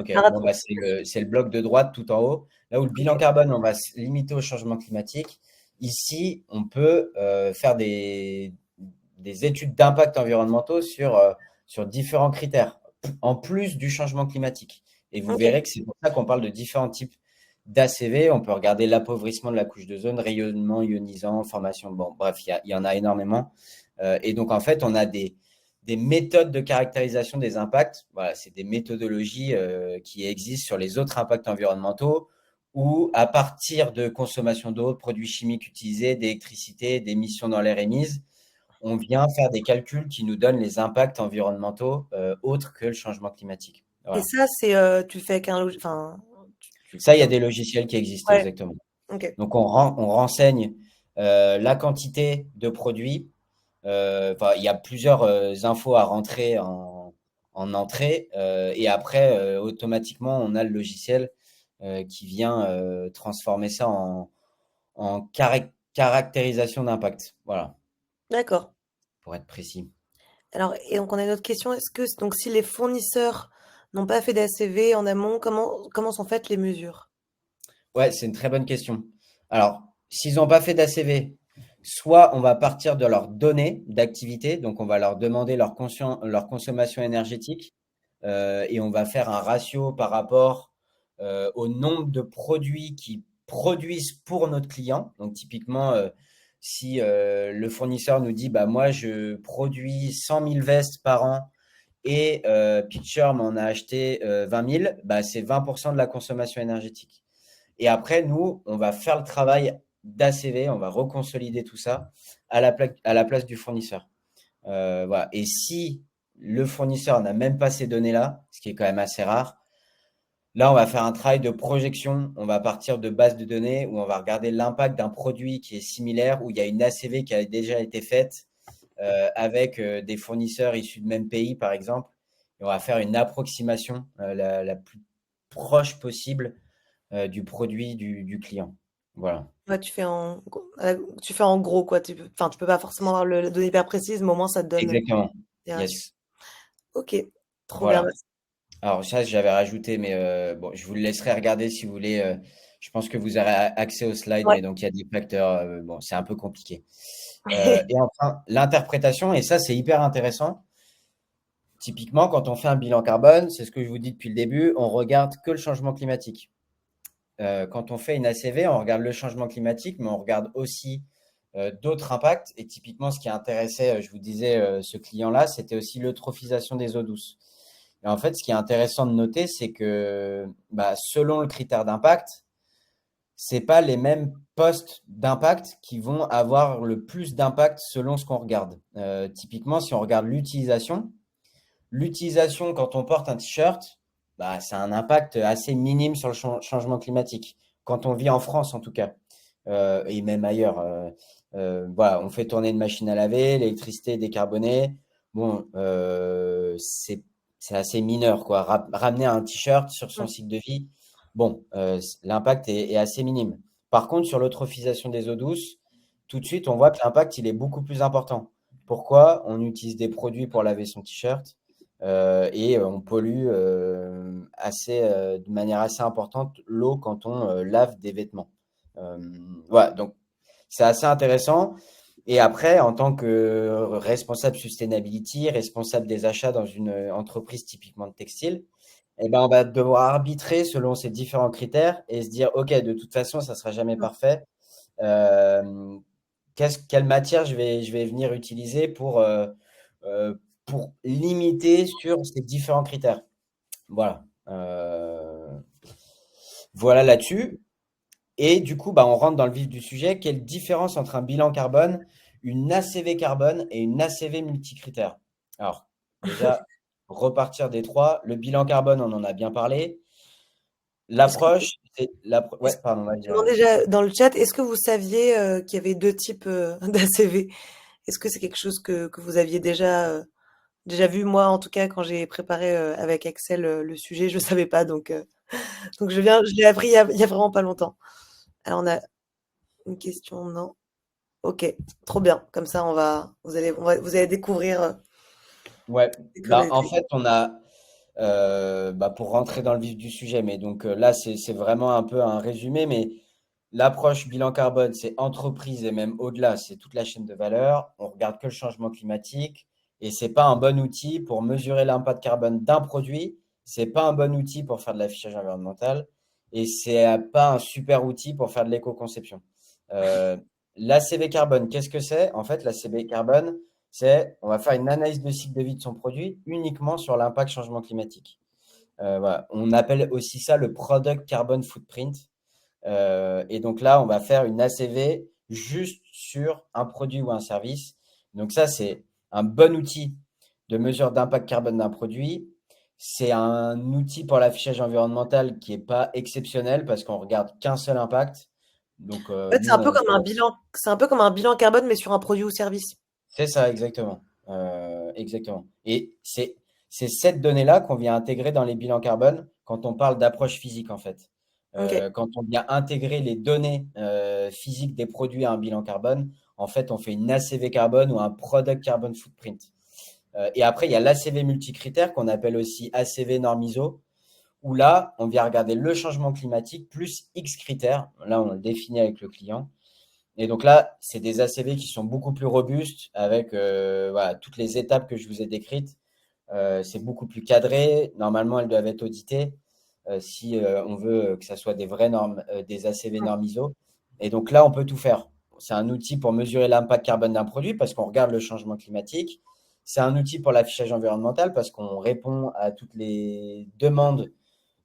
ok, Ça bon, bah, rapproche. c'est le bloc de droite tout en haut. Là où le bilan Ok. carbone, on va se limiter au changement climatique. Ici, on peut faire des études d'impact environnementaux sur différents critères, en plus du changement climatique. Et vous Ok. verrez que c'est pour ça qu'on parle de différents types d'ACV. On peut regarder l'appauvrissement de la couche d'ozone, rayonnement ionisant, formation. Bon, bref, il y en a énormément. Et donc, en fait, on a des méthodes de caractérisation des impacts. Voilà, c'est des méthodologies qui existent sur les autres impacts environnementaux où, à partir de consommation d'eau, de produits chimiques utilisés, d'électricité, d'émissions dans l'air émises, on vient faire des calculs qui nous donnent les impacts environnementaux autres que le changement climatique. Et Voilà. ça, tu fais avec un enfin, tu fais Ça, il y a comment? des logiciels qui existent Ouais, exactement. ok. Donc, on renseigne la quantité de produits. Enfin, il y a plusieurs infos à rentrer en entrée. Et après, automatiquement, on a le logiciel qui vient transformer ça en caractérisation d'impact. Voilà, D'accord. pour être précis. Alors, et donc on a une autre question. Est-ce que donc si les fournisseurs n'ont pas fait d'ACV en amont, comment sont faites les mesures? Ouais, c'est une très bonne question. Alors, s'ils n'ont pas fait d'ACV, soit on va partir de leurs données d'activité, donc on va leur demander leur consommation énergétique, et on va faire un ratio par rapport au nombre de produits qu'ils produisent pour notre client. Donc, typiquement, si le fournisseur nous dit, bah, moi, je produis 100 000 vestes par an et Pitcher m'en a acheté 20 000, bah, c'est 20% de la consommation énergétique. Et après, nous, on va faire le travail d'ACV, on va reconsolider tout ça à la place du fournisseur. Voilà. Et si le fournisseur n'a même pas ces données-là, ce qui est quand même assez rare, là, on va faire un travail de projection. On va partir de bases de données où on va regarder l'impact d'un produit qui est similaire, où il y a une ACV qui a déjà été faite avec des fournisseurs issus de même pays, par exemple. Et on va faire une approximation la plus proche possible du produit du client. Voilà. Ouais, tu fais en gros quoi. Enfin, tu peux pas forcément avoir la donnée hyper précise, mais au moins ça te donne Exactement. des ratios. Yes. Ok, trop bien. Voilà. Alors ça, j'avais rajouté, mais bon, je vous le laisserai regarder si vous voulez. Je pense que vous aurez accès aux slides, Ouais. mais donc il y a des facteurs. Bon, c'est un peu compliqué. Et enfin, l'interprétation, et ça, c'est hyper intéressant. Typiquement, quand on fait un bilan carbone, c'est ce que je vous dis depuis le début, on regarde que le changement climatique. Quand on fait une ACV, on regarde le changement climatique, mais on regarde aussi d'autres impacts. Et typiquement, ce qui intéressait, je vous disais, ce client-là, c'était aussi l'eutrophisation des eaux douces. Et en fait, ce qui est intéressant de noter, c'est que selon le critère d'impact, c'est pas les mêmes postes d'impact qui vont avoir le plus d'impact selon ce qu'on regarde. Typiquement, si on regarde l'utilisation quand on porte un t-shirt, ça a un impact assez minime sur le changement climatique. Quand on vit en France, en tout cas, et même ailleurs. Voilà, on fait tourner une machine à laver, l'électricité est décarbonée. Bon, c'est assez mineur, quoi. Ramener un t-shirt sur son Mm. cycle de vie, bon, l'impact est assez minime. Par contre, sur l'eutrophisation des eaux douces, tout de suite, on voit que l'impact, il est beaucoup plus important. Pourquoi? On utilise des produits pour laver son t-shirt et on pollue de manière assez importante l'eau quand on lave des vêtements. Euh, voilà, donc c'est assez intéressant. Et après, en tant que responsable sustainability, responsable des achats dans une entreprise typiquement de textile, eh ben, on va devoir arbitrer selon ces différents critères et se dire, OK, de toute façon, ça sera jamais Mm. parfait. Euh, quelle matière je vais venir utiliser euh, pour limiter sur ces différents critères. Voilà. Voilà là-dessus. Et du coup, on rentre dans le vif du sujet. Quelle différence entre un bilan carbone, une ACV carbone et une ACV multicritère? Alors, déjà, repartir des trois. Le bilan carbone, on en a bien parlé. Est-ce que, L'approche, c'est est-ce- ouais, pardon, je vas-y, demande Ariane. déjà dans le chat, est-ce que vous saviez qu'il y avait deux types d'ACV? Est-ce que c'est quelque chose que vous aviez déjà vu? Moi, en tout cas, quand j'ai préparé avec Axel le sujet, je ne savais pas. Donc je l'ai appris il y a vraiment pas longtemps. Alors, on a une question, non? Ok, trop bien. Comme ça, vous allez découvrir Ouais, découvrir des en trucs. fait, on a, pour rentrer dans le vif du sujet, mais donc là, c'est vraiment un peu un résumé, mais l'approche bilan carbone, c'est entreprise et même au-delà, c'est toute la chaîne de valeur. On regarde que le changement climatique et c'est pas un bon outil pour mesurer l'impact carbone d'un produit. C'est pas un bon outil pour faire de l'affichage environnemental et c'est pas un super outil pour faire de l'éco-conception. Euh, L'ACV carbone, qu'est-ce que c'est? En fait, l'ACV carbone, on va faire une analyse de cycle de vie de son produit uniquement sur l'impact changement climatique. Voilà. On appelle aussi ça le Product Carbon Footprint. Et donc là, on va faire une ACV juste sur un produit ou un service. Donc ça, c'est un bon outil de mesure d'impact carbone d'un produit. C'est un outil pour l'affichage environnemental qui n'est pas exceptionnel parce qu'on regarde qu'un seul impact. Donc En fait, nous, on fait. c'est un peu comme un bilan carbone, mais sur un produit ou service. C'est ça, exactement. Exactement. Et c'est cette donnée-là qu'on vient intégrer dans les bilans carbone quand on parle d'approche physique, en fait. Ok. Quand on vient intégrer les données physiques des produits à un bilan carbone, en fait, on fait une ACV carbone ou un Product Carbon Footprint. Et après, il y a l'ACV multicritère qu'on appelle aussi ACV norme ISO, où là, on vient regarder le changement climatique plus X critères. Là, on le définit avec le client. Et donc là, c'est des ACV qui sont beaucoup plus robustes avec voilà, toutes les étapes que je vous ai décrites. C'est beaucoup plus cadré. Normalement, elles doivent être auditées si on veut que ça soit des vraies normes, des ACV normes ISO. Et donc là, on peut tout faire. C'est un outil pour mesurer l'impact carbone d'un produit parce qu'on regarde le changement climatique. C'est un outil pour l'affichage environnemental parce qu'on répond à toutes les demandes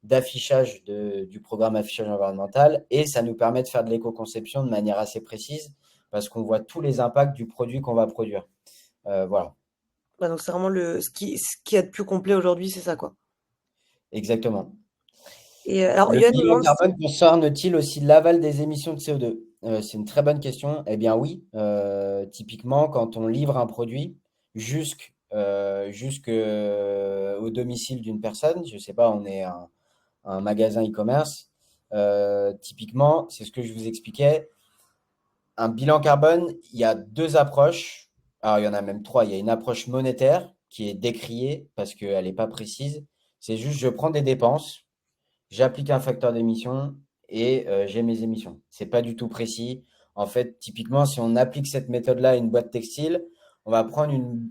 d'affichage du programme affichage environnemental et ça nous permet de faire de l'éco-conception de manière assez précise parce qu'on voit tous les impacts du produit qu'on va produire. Voilà, Bah, donc c'est vraiment ce qui est de plus complet aujourd'hui, c'est ça, quoi. exactement. Et alors, Le Yoann nous bilan demande carbone concerne-t-il aussi l'aval des émissions de CO2? C'est une très bonne question. Eh bien oui, typiquement quand on livre un produit jusqu'au domicile d'une personne, je ne sais pas, on est un magasin e-commerce, typiquement, c'est ce que je vous expliquais, un bilan carbone, il y a deux approches. Alors, il y en a même trois. Il y a une approche monétaire qui est décriée parce qu'elle n'est pas précise. C'est juste, je prends des dépenses, j'applique un facteur d'émission et j'ai mes émissions. C'est pas du tout précis. En fait, typiquement, si on applique cette méthode-là à une boîte textile, on va prendre une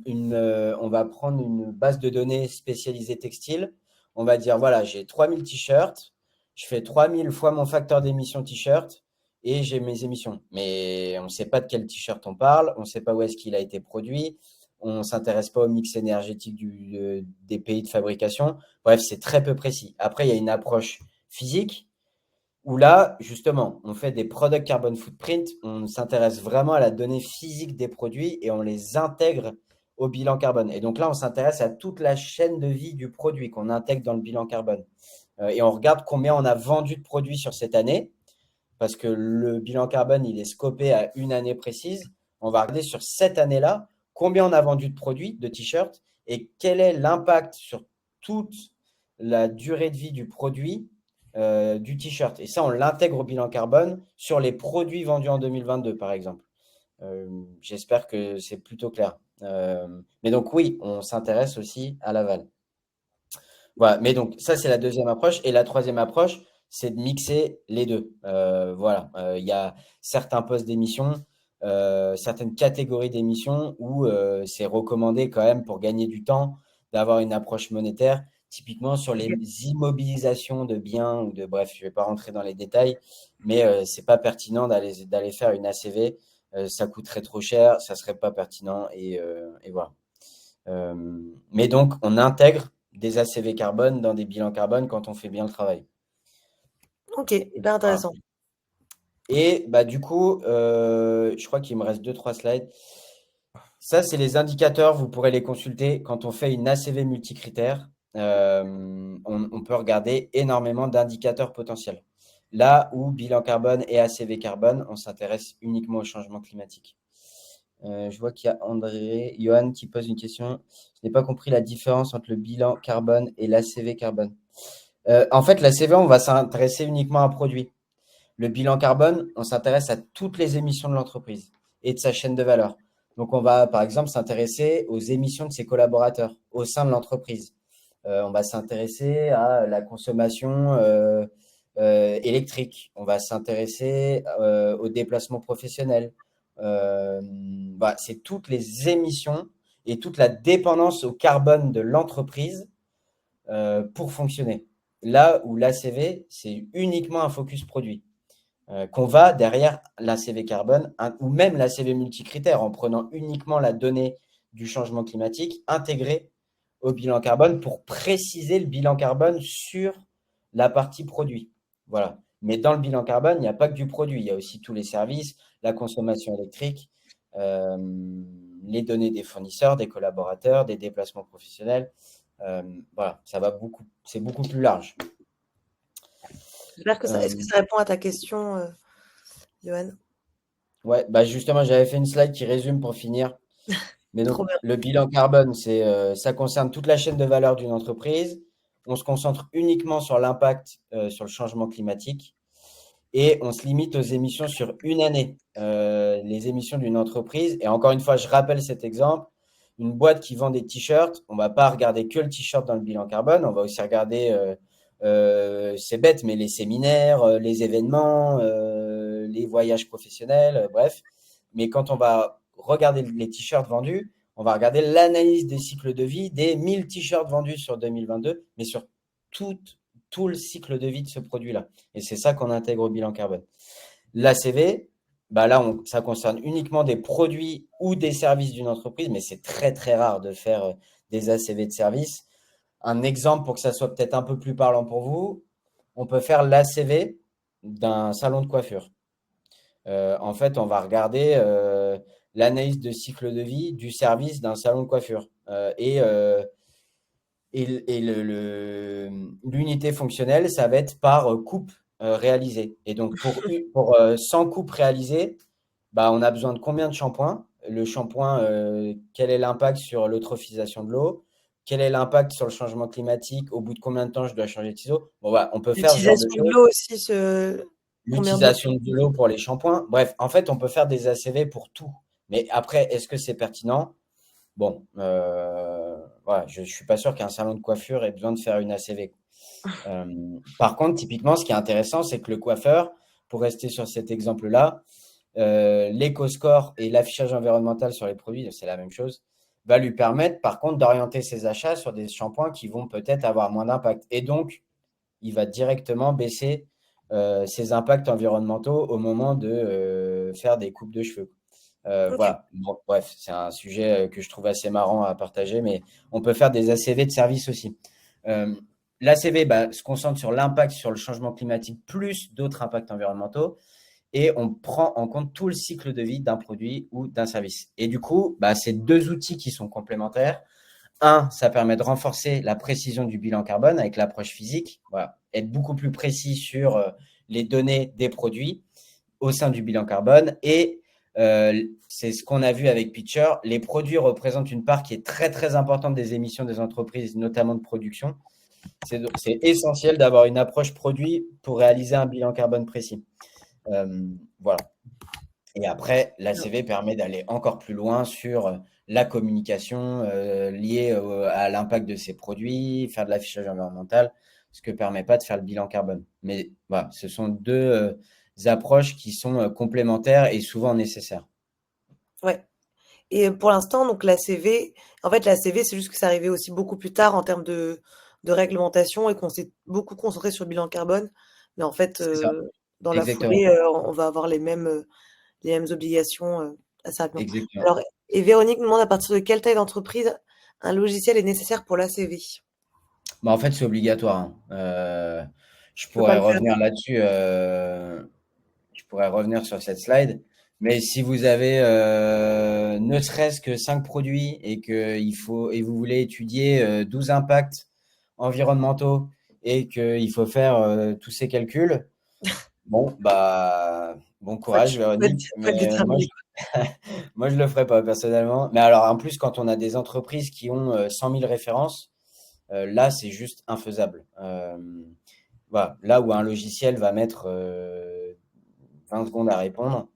base de données spécialisée textile. On va dire, voilà, j'ai 3000 t-shirts, je fais 3000 fois mon facteur d'émission t-shirt et j'ai mes émissions. Mais on ne sait pas de quel t-shirt on parle, on ne sait pas où est-ce qu'il a été produit, on ne s'intéresse pas au mix énergétique des pays de fabrication. Bref, c'est très peu précis. Après, il y a une approche physique où là, justement, on fait des product carbon footprint, on s'intéresse vraiment à la donnée physique des produits et on les intègre au bilan carbone. Et donc là, on s'intéresse à toute la chaîne de vie du produit qu'on intègre dans le bilan carbone. Et on regarde combien on a vendu de produits sur cette année, parce que le bilan carbone, il est scopé à une année précise. On va regarder sur cette année-là combien on a vendu de produits, de t-shirts, et quel est l'impact sur toute la durée de vie du produit du t-shirt. Et ça, on l'intègre au bilan carbone sur les produits vendus en 2022, par exemple. J'espère que c'est plutôt clair. Mais donc oui, on s'intéresse aussi à l'aval. Voilà, mais donc ça, c'est la deuxième approche. Et la troisième approche, c'est de mixer les deux. Voilà, il y a certains postes d'émission, certaines catégories d'émissions où c'est recommandé quand même pour gagner du temps d'avoir une approche monétaire. Typiquement sur les Ok. immobilisations de biens ou de bref, je ne vais pas rentrer dans les détails, mais c'est pas pertinent d'aller faire une ACV. Ça coûterait trop cher, ça serait pas pertinent et voilà. Mais donc, on intègre des ACV carbone dans des bilans carbone quand on fait bien le travail. Ok, hyper Voilà. intéressant. Et bah, du coup, je crois qu'il me reste deux, trois slides. Ça, c'est les indicateurs. Vous pourrez les consulter quand on fait une ACV multicritère. On peut regarder énormément d'indicateurs potentiels. Là où bilan carbone et ACV carbone, on s'intéresse uniquement au changement climatique. Je vois qu'il y a André, Johan qui pose une question. Je n'ai pas compris la différence entre le bilan carbone et l'ACV carbone. En fait, l'ACV, on va s'intéresser uniquement à un produit. Le bilan carbone, on s'intéresse à toutes les émissions de l'entreprise et de sa chaîne de valeur. Donc, on va, par exemple, s'intéresser aux émissions de ses collaborateurs au sein de l'entreprise. On va s'intéresser à la consommation électrique. On va s'intéresser aux déplacements professionnels. Voilà, c'est toutes les émissions et toute la dépendance au carbone de l'entreprise pour fonctionner. Là où l'ACV, c'est uniquement un focus produit. Qu'on va derrière l'ACV carbone ou même l'ACV multicritère en prenant uniquement la donnée du changement climatique intégrée au bilan carbone pour préciser le bilan carbone sur la partie produit. Voilà. Mais dans le bilan carbone, il n'y a pas que du produit, il y a aussi tous les services, la consommation électrique, euh, les données des fournisseurs, des collaborateurs, des déplacements professionnels. Voilà, ça va beaucoup, c'est beaucoup plus large. J'espère que ça. Est-ce que Euh, ça répond à ta question, Johan? ouais, bah justement, j'avais fait une slide qui résume pour finir. Mais donc, Trop bien. le bilan carbone, ça concerne toute la chaîne de valeur d'une entreprise. On se concentre uniquement sur l'impact sur le changement climatique et on se limite aux émissions sur une année. Les émissions d'une entreprise. Et encore une fois, je rappelle cet exemple. Une boîte qui vend des t-shirts, on ne va pas regarder que le t-shirt dans le bilan carbone, on va aussi regarder, c'est bête, mais les séminaires, les événements, les voyages professionnels, bref. Mais quand on va regarder les t-shirts vendus, on va regarder l'analyse des cycles de vie des 1000 t-shirts vendus sur 2022, mais sur tout, tout le cycle de vie de ce produit-là. Et c'est ça qu'on intègre au bilan carbone. L'ACV, bah là, ça concerne uniquement des produits ou des services d'une entreprise, mais c'est très, très rare de faire des ACV de services. Un exemple pour que ça soit peut-être un peu plus parlant pour vous, on peut faire l'ACV d'un salon de coiffure. En fait, on va regarder l'analyse de cycle de vie du service d'un salon de coiffure. Et l'unité fonctionnelle, ça va être par coupe réalisée. Et donc, pour 100 coupes réalisées, bah, on a besoin de combien de shampoings? Le shampoing, quel est l'impact sur l'eutrophisation de l'eau? Quel est l'impact sur le changement climatique? Au bout de combien de temps je dois changer de ciseaux? Bon, voilà, on peut faire ce genre de L'utilisation de choses. l'eau aussi, combien d'eau? L'utilisation de l'eau pour les shampoings. Bref, en fait, on peut faire des ACV pour tout. Mais après, est-ce que c'est pertinent? Bon, voilà, je ne suis pas sûr qu'un salon de coiffure ait besoin de faire une ACV. Par contre, typiquement, ce qui est intéressant, c'est que le coiffeur, pour rester sur cet exemple-là, l'éco-score et l'affichage environnemental sur les produits, c'est la même chose, va lui permettre, par contre, d'orienter ses achats sur des shampoings qui vont peut-être avoir moins d'impact. Et donc, il va directement baisser ses impacts environnementaux au moment de faire des coupes de cheveux. Ok. Voilà. Bon, bref, c'est un sujet que je trouve assez marrant à partager, mais on peut faire des ACV de service aussi. Euh, L'ACV se concentre sur l'impact sur le changement climatique plus d'autres impacts environnementaux et on prend en compte tout le cycle de vie d'un produit ou d'un service. Et du coup, c'est deux outils qui sont complémentaires. Un, ça permet de renforcer la précision du bilan carbone avec l'approche physique, voilà, être beaucoup plus précis sur les données des produits au sein du bilan carbone. Et c'est ce qu'on a vu avec Pitcher, les produits représentent une part qui est très très importante des émissions des entreprises, notamment de production. C'est essentiel d'avoir une approche produit pour réaliser un bilan carbone précis. Voilà. Et après, l'ACV permet d'aller encore plus loin sur la communication liée à l'impact de ces produits, faire de l'affichage environnemental, ce que permet pas de faire le bilan carbone. Mais voilà, ce sont deux approches qui sont complémentaires et souvent nécessaires. Ouais. Et pour l'instant, donc l'ACV, en fait, l'ACV, c'est juste que c'est arrivé aussi beaucoup plus tard en termes de réglementation et qu'on s'est beaucoup concentré sur le bilan carbone. Mais en fait, C'est ça, dans la exactement. foulée, on va avoir les mêmes obligations assez rapidement. Exactement. Alors, et Véronique nous demande à partir de quelle taille d'entreprise un logiciel est nécessaire pour l'ACV. En fait, c'est obligatoire, hein. Je Je peux pas pourrais le faire. revenir là-dessus. Je pourrais revenir sur cette slide. Mais si vous avez ne serait-ce que 5 produits et vous voulez étudier 12 impacts environnementaux et qu'il faut faire tous ces calculs, bon, bon courage, Véronique. Faut être Mais déterminé. moi, je le ferai pas personnellement. Mais alors, en plus, quand on a des entreprises qui ont 100 000 références, là, c'est juste infaisable. Voilà. Là où un logiciel va mettre 20 secondes à répondre,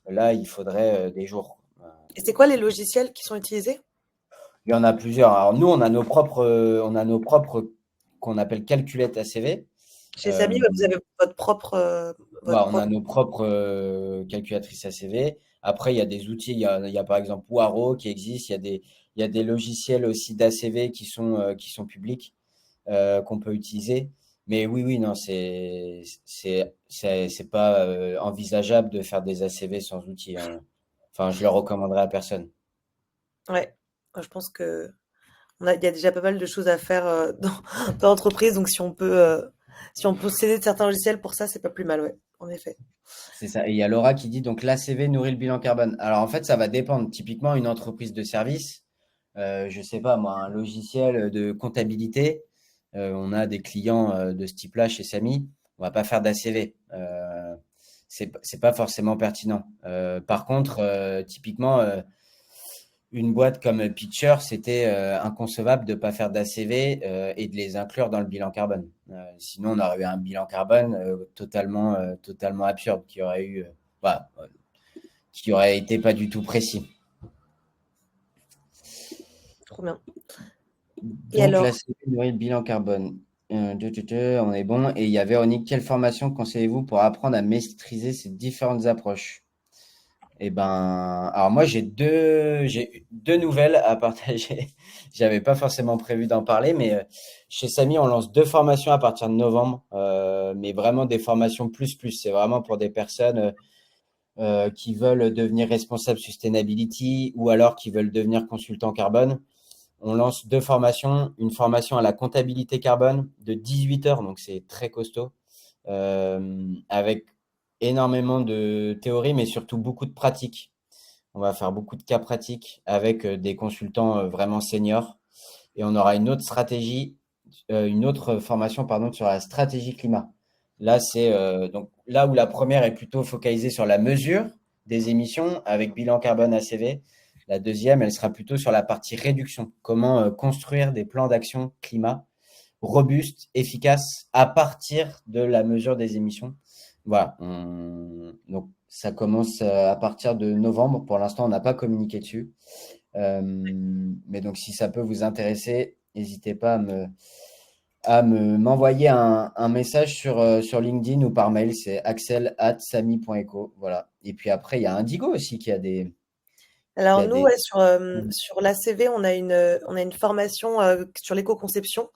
là, il faudrait des jours. Et c'est quoi les logiciels qui sont utilisés? Il y en a plusieurs. Alors nous, on a nos propres qu'on appelle calculettes ACV. Chez Samy, Euh, ouais, vous avez votre voilà, on a propre. nos propres calculatrices ACV. Après, il y a des outils. Il y a par exemple Waro qui existe. Il y a des logiciels aussi d'ACV qui sont publics qu'on peut utiliser. Mais oui, oui, non, c'est pas envisageable de faire des ACV sans outils, hein. Enfin, je le recommanderais à personne. Ouais. Moi, je pense que il y a déjà pas mal de choses à faire dans l'entreprise, donc si on peut s'aider de certains logiciels pour ça, c'est pas plus mal, ouais, en effet. C'est ça. Et il y a Laura qui dit donc l'ACV nourrit le bilan carbone. Alors en fait, ça va dépendre. Typiquement, une entreprise de service, je sais pas moi, un logiciel de comptabilité. On a des clients de ce type-là chez Samy. On va pas faire d'ACV. C'est pas forcément pertinent. Par contre, typiquement, une boîte comme Pitcher, c'était inconcevable de ne pas faire d'ACV et de les inclure dans le bilan carbone. Sinon, on aurait eu un bilan carbone totalement absurde, voilà, qui aurait été pas du tout précis. Trop bien. Et Donc, alors, l'ACV nourrit le bilan carbone. On est bon. Et il y a Véronique, quelle formation conseillez-vous pour apprendre à maîtriser ces différentes approches? Eh ben, alors moi j'ai deux nouvelles à partager. J'avais pas forcément prévu d'en parler, mais chez Samy, on lance deux formations à partir de novembre, mais vraiment des formations plus plus. C'est vraiment pour des personnes qui veulent devenir responsables sustainability ou alors qui veulent devenir consultants carbone. On lance deux formations, une formation à la comptabilité carbone de 18 heures, donc c'est très costaud, avec énormément de théorie, mais surtout beaucoup de pratique. On va faire beaucoup de cas pratiques avec des consultants vraiment seniors. Et on aura une autre stratégie, une autre formation pardon, sur la stratégie climat. Là, c'est donc là où la première est plutôt focalisée sur la mesure des émissions avec bilan carbone ACV. La deuxième, elle sera plutôt sur la partie réduction. Comment construire des plans d'action climat robustes, efficaces à partir de la mesure des émissions. Voilà. Donc, ça commence à partir de novembre. Pour l'instant, on n'a pas communiqué dessus. Mais donc, si ça peut vous intéresser, n'hésitez pas m'envoyer un message sur LinkedIn ou par mail. C'est axel@sami.eco. Voilà. Et puis après, il y a Indigo aussi qui alors a nous, des. ouais, sur l'ACV, on a une formation sur l'éco-conception,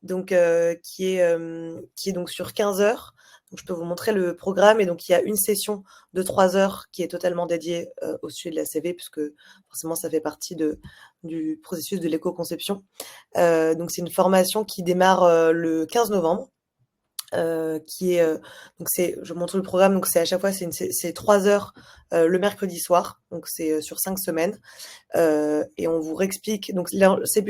donc qui est donc sur 15 heures. Donc, je peux vous montrer le programme. Et donc, il y a une session de 3 heures qui est totalement dédiée au sujet de la CV, puisque forcément, ça fait partie du processus de l'éco-conception. Donc, c'est une formation qui démarre le 15 novembre. Qui est donc c'est je vous montre le programme, donc c'est à chaque fois c'est 3 heures le mercredi soir, donc c'est sur 5 semaines. Et on vous réexplique. Donc là, c'est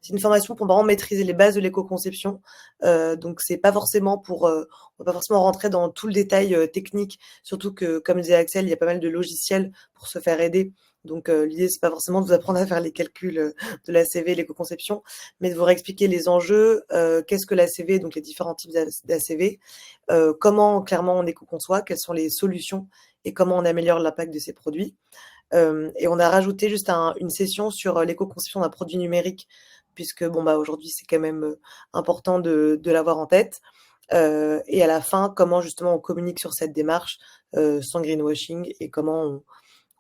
une formation pour vraiment maîtriser les bases de l'éco-conception. Donc c'est pas forcément on va pas forcément rentrer dans tout le détail technique, surtout que, comme disait Axel, il y a pas mal de logiciels pour se faire aider. Donc l'idée, c'est pas forcément de vous apprendre à faire les calculs de la CV, l'éco-conception, mais de vous réexpliquer les enjeux, qu'est-ce que la CV, donc les différents types d'ACV, comment clairement on éco-conçoit, quelles sont les solutions et comment on améliore l'impact de ces produits. Et on a rajouté juste une session sur l'éco-conception d'un produit numérique, puisque bon bah aujourd'hui c'est quand même important de l'avoir en tête. Et à la fin, comment justement on communique sur cette démarche sans greenwashing et comment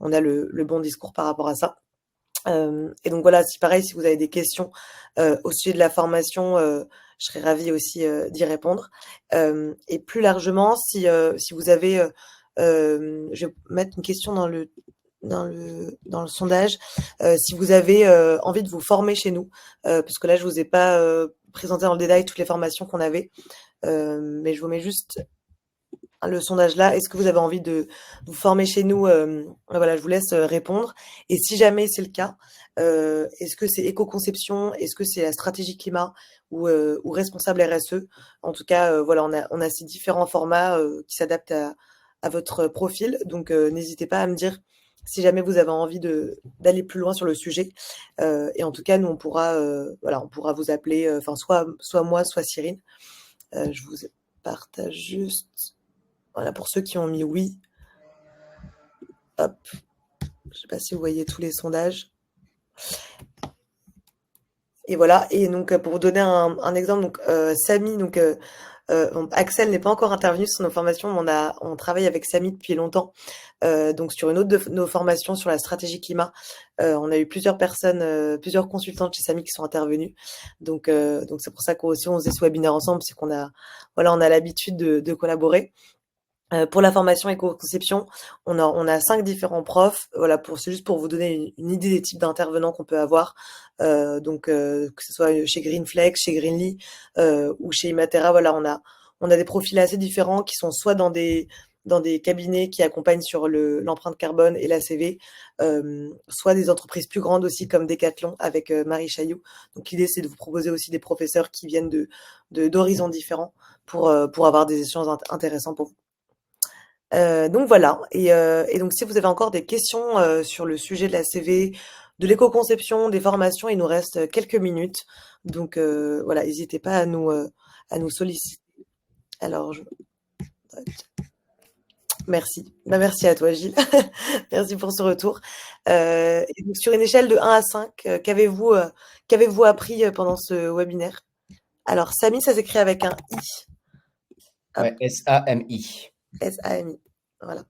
on a le bon discours par rapport à ça. Et donc voilà, si pareil, si vous avez des questions au sujet de la formation, je serais ravie aussi d'y répondre. Et plus largement, si vous avez, je vais mettre une question dans le sondage, si vous avez envie de vous former chez nous, parce que là, je vous ai pas présenté dans le détail toutes les formations qu'on avait, mais je vous mets juste le sondage là. Est-ce que vous avez envie de vous former chez nous? Voilà, je vous laisse répondre. Et si jamais c'est le cas, est-ce que c'est éco-conception? Est-ce que c'est la stratégie climat ou responsable RSE? En tout cas, voilà, on a ces différents formats qui s'adaptent à votre profil. Donc, n'hésitez pas à me dire si jamais vous avez envie d'aller plus loin sur le sujet. Et en tout cas, nous, voilà, on pourra vous appeler, enfin, soit moi, soit Cyrine. Je vous partage juste. Voilà, pour ceux qui ont mis oui. Hop. Je sais pas si vous voyez tous les sondages. Et voilà. Et donc, pour vous donner un exemple, donc, Samy, donc, bon, Axel n'est pas encore intervenu sur nos formations, mais on travaille avec Samy depuis longtemps. Donc, sur une autre de nos formations sur la stratégie climat, on a eu plusieurs personnes, plusieurs consultantes chez Samy qui sont intervenues. Donc c'est pour ça qu'aussi on faisait ce webinaire ensemble, c'est voilà, on a l'habitude de collaborer. Pour la formation éco-conception, on a 5 différents profs. Voilà, c'est juste pour vous donner une idée des types d'intervenants qu'on peut avoir. Donc, que ce soit chez Greenflex, chez Greenly ou chez Imatera, voilà, on a des profils assez différents qui sont soit dans des cabinets qui accompagnent sur l'empreinte carbone et la CV, soit des entreprises plus grandes aussi comme Decathlon avec Marie Chailloux. Donc l'idée, c'est de vous proposer aussi des professeurs qui viennent d'horizons différents pour avoir des échanges intéressants pour vous. Donc voilà. Et donc si vous avez encore des questions sur le sujet de la CV, de l'éco-conception, des formations, il nous reste quelques minutes. Donc voilà, n'hésitez pas à nous solliciter. Alors, merci. Bah, merci à toi, Gilles. Merci pour ce retour. Et donc, sur une échelle de 1 à 5, qu'avez-vous appris pendant ce webinaire? Alors, Samy, ça s'écrit avec un I. Hop, Ouais, SAMI. SAMI. Voilà.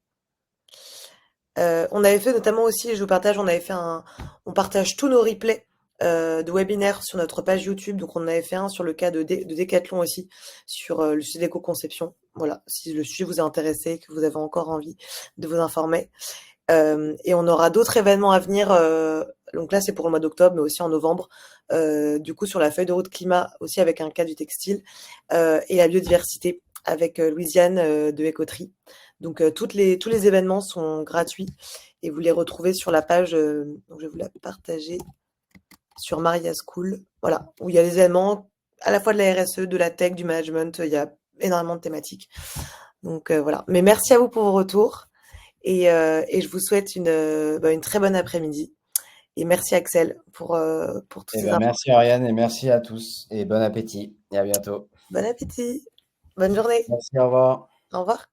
On avait fait notamment aussi, je vous partage, on partage tous nos replays de webinaires sur notre page YouTube. Donc on en avait fait un sur le cas de Decathlon aussi, sur le sujet d'éco-conception. Voilà, si le sujet vous a intéressé, que vous avez encore envie de vous informer. Et on aura d'autres événements à venir. Donc là, c'est pour le mois d'octobre, mais aussi en novembre. Du coup, sur la feuille de route climat, aussi avec un cas du textile et la biodiversité avec Louisiane de Écoterie. Donc tous les événements sont gratuits et vous les retrouvez sur la page. Donc je vais vous la partager sur Maria School. Voilà, où il y a des événements à la fois de la RSE, de la tech, du management. Il y a énormément de thématiques. Donc voilà. Mais merci à vous pour vos retours. Et je vous souhaite une très bonne après-midi. Et merci Axel pour toutes Eh ces ben, infos. merci Ariane et merci à tous et bon appétit et à bientôt. Bon appétit. Bonne journée. Merci, au revoir. Au revoir.